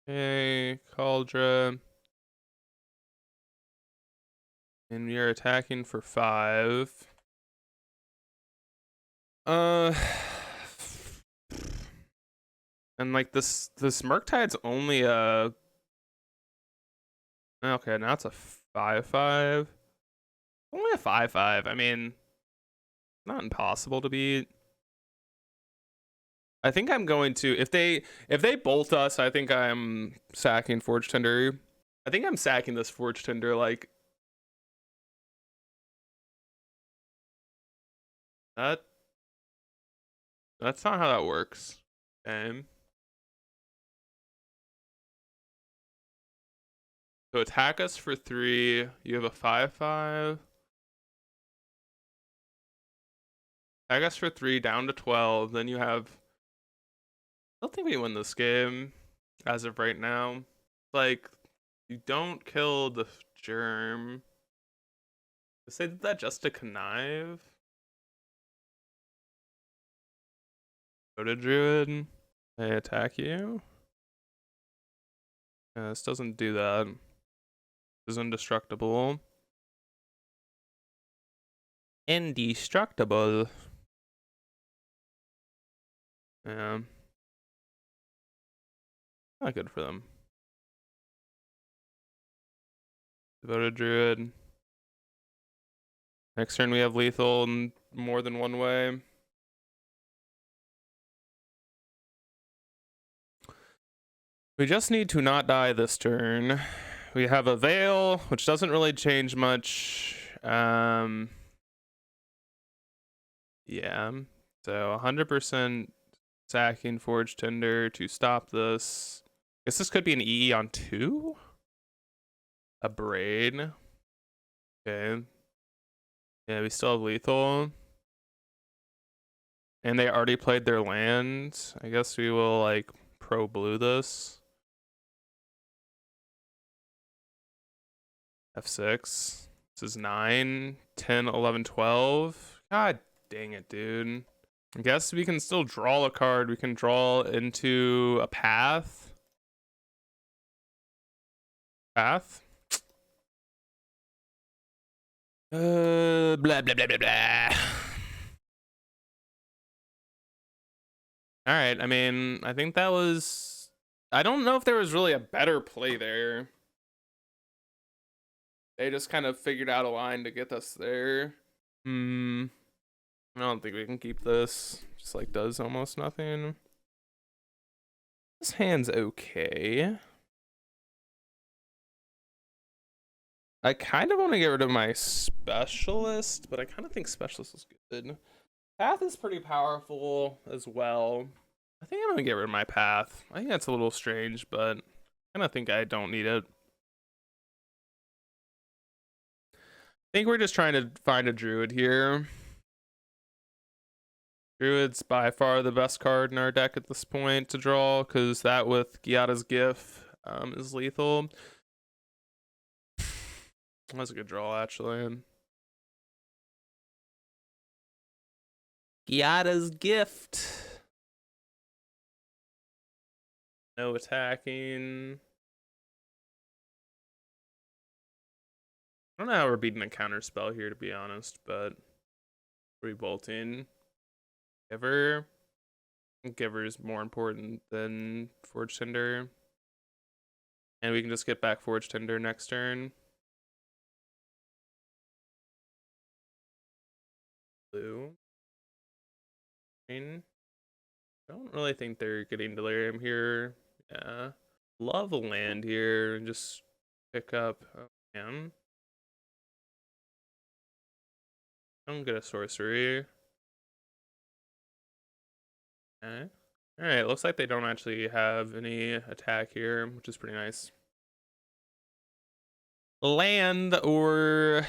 S1: Okay, Cauldron. And we are attacking for 5. And like this Murktide's only a okay, now it's a 5/5. Only a 5/5. I mean, not impossible to beat. I think I'm going to if they bolt us, I think I'm sacking Forge Tender. I think I'm sacking this Forge Tender like that's not how that works. Okay. So attack us for 3. You have a 5/5. Attack us for 3 down to 12. Then you have. I don't think we win this game as of right now. Like, you don't kill the germ. They did that just to connive. Go to Druid. They attack you. Yeah, this doesn't do that. This is indestructible. Indestructible. Yeah. Not good for them. Devoted Druid. Next turn we have lethal in more than one way. We just need to not die this turn. We have a Veil, which doesn't really change much. Yeah. So 100% sacking Forge Tender to stop this. Guess this could be an EE on 2? A Braid. Okay. Yeah, we still have lethal. And they already played their land. I guess we will like pro blue this. F6. This is 9, 10, 11, 12. God dang it, dude. I guess we can still draw a card. We can draw into a path. Path? Blah, blah, blah, blah, blah. Alright, I mean, I think that was... I don't know if there was really a better play there. They just kind of figured out a line to get us there. I don't think we can keep this. Just like does almost nothing. This hand's okay. I kind of want to get rid of my specialist, but I kind of think specialist is good. Path is pretty powerful as well. I think I'm gonna get rid of my path. I think that's a little strange, but I kind of think I don't need it. I think we're just trying to find a druid here. Druid's by far the best card in our deck at this point to draw, because that with Giada's Gift is lethal. That's a good draw, actually. Giada's Gift. No attacking. I don't know how we're beating a counter spell here, to be honest, but revolting. Giver. Giver is more important than Forge Tender. And we can just get back Forge Tender next turn. Blue. Green. I don't really think they're getting Delirium here. Yeah. Love a land here and just pick up. Oh, man. I don't get a sorcery. Okay. Alright, looks like they don't actually have any attack here, which is pretty nice. Land or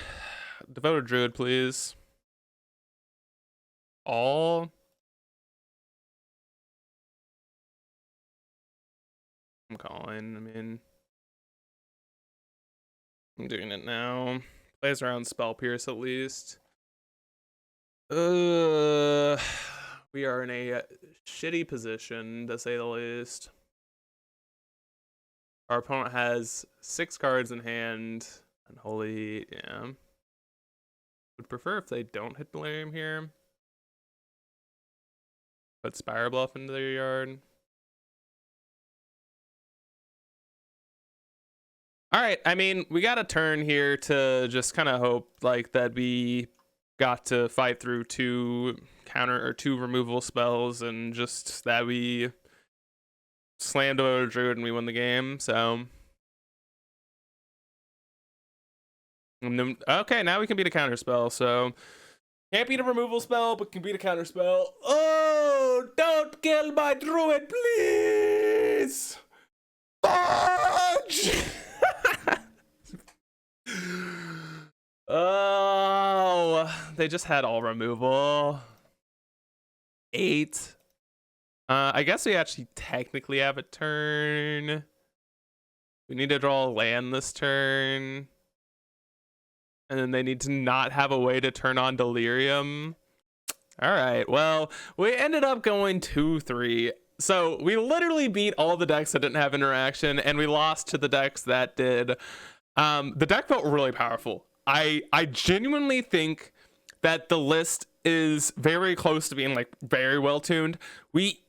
S1: Devoted Druid, please. All. I'm calling. I mean, I'm doing it now. Plays around Spell Pierce at least. We are in a shitty position, to say the least. Our opponent has 6 cards in hand, and holy, yeah. Would prefer if they don't hit Delirium here. Put Spire Bluff into their yard. Alright, I mean, we got a turn here to just kind of hope like that we got to fight through 2 counter or 2 removal spells and just that we slammed over Druid and we won the game, so. And then, okay, now we can beat a counter spell, so. Can't beat a removal spell, but can beat a counter spell. Oh, don't kill my Druid, please! Fudge! Oh, they just had all removal. 8. I guess we actually technically have a turn. We need to draw a land this turn. And then they need to not have a way to turn on Delirium. All right. Well, we ended up going 2-3. So we literally beat all the decks that didn't have interaction, and we lost to the decks that did. The deck felt really powerful. I genuinely think that the list is very close to being like very well tuned. We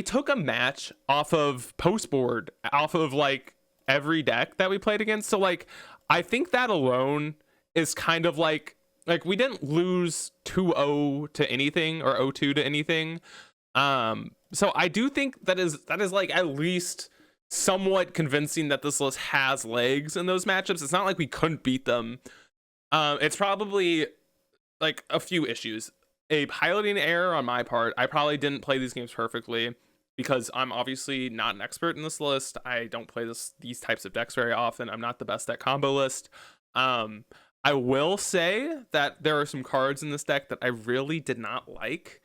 S1: took a match off of post board, off of like every deck that we played against. So like I think that alone is kind of like we didn't lose 2-0 to anything or 0-2 to anything. So I do think that is like at least somewhat convincing that this list has legs in those matchups. It's not like we couldn't beat them. It's probably like a few issues. A piloting error on my part. I probably didn't play these games perfectly because I'm obviously not an expert in this list. I don't play these types of decks very often. I'm not the best at combo list. I will say that there are some cards in this deck that I really did not like.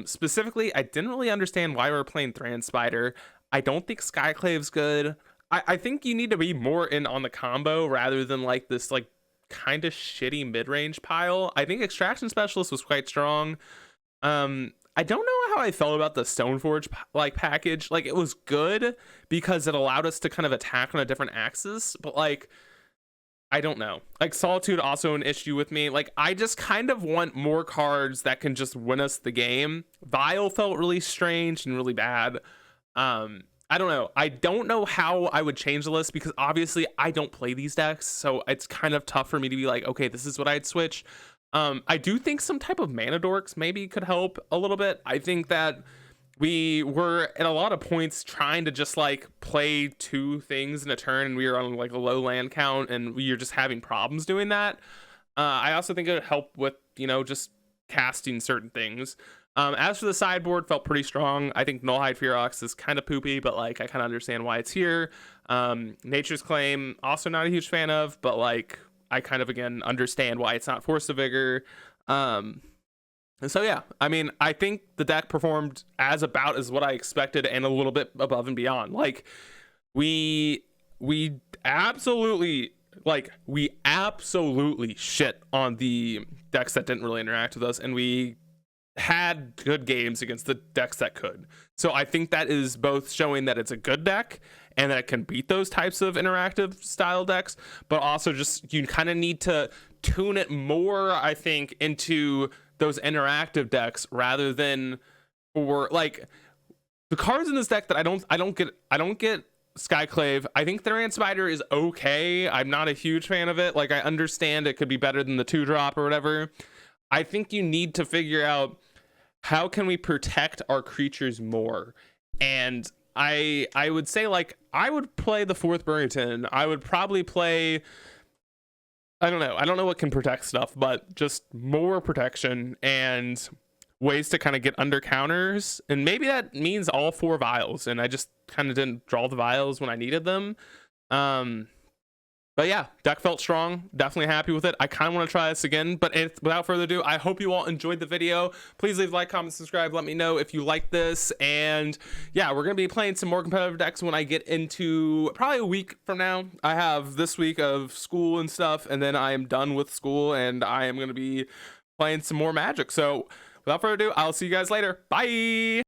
S1: Specifically, I didn't really understand why we were playing Thran Spider. I don't think Skyclave's good. I think you need to be more in on the combo rather than like this like kind of shitty mid-range pile. I think Extraction Specialist was quite strong. I don't know how I felt about the Stoneforge like package. Like it was good because it allowed us to kind of attack on a different axis, but like I don't know. Like Solitude also an issue with me. Like I just kind of want more cards that can just win us the game. Vile felt really strange and really bad. I don't know. I don't know how I would change the list because obviously I don't play these decks, so it's kind of tough for me to be like, okay, this is what I'd switch. I do think some type of mana dorks maybe could help a little bit. I think that we were at a lot of points trying to just like play two things in a turn, and we were on like a low land count, and we were just having problems doing that. I also think it would help with, you know, just casting certain things. As for the sideboard, felt pretty strong. I think Nullhide Ferox is kind of poopy, but like I kind of understand why it's here. Nature's Claim, also not a huge fan of, but like I kind of again understand why it's not Force of Vigor. And so yeah, I mean, I think the deck performed as about as what I expected and a little bit above and beyond. Like we absolutely shit on the decks that didn't really interact with us, and we had good games against the decks that could. So I think that is both showing that it's a good deck and that it can beat those types of interactive style decks, but also just you kind of need to tune it more, I think, into those interactive decks rather than for like the cards in this deck that I don't get Skyclave. I think Thran Spider is okay. I'm not a huge fan of it. Like I understand it could be better than the 2-drop or whatever. I think you need to figure out how can we protect our creatures more. And I would say like I would play the 4th Burrington. I would probably play, I don't know what can protect stuff, but just more protection and ways to kind of get under counters. And maybe that means all 4 vials, and I just kind of didn't draw the vials when I needed them. But yeah, deck felt strong. Definitely happy with it. I kind of want to try this again, but without further ado, I hope you all enjoyed the video. Please leave a like, comment, subscribe. Let me know if you like this. And yeah, we're going to be playing some more competitive decks when I get into probably a week from now. I have this week of school and stuff, and then I am done with school, and I am going to be playing some more Magic. So without further ado, I'll see you guys later. Bye!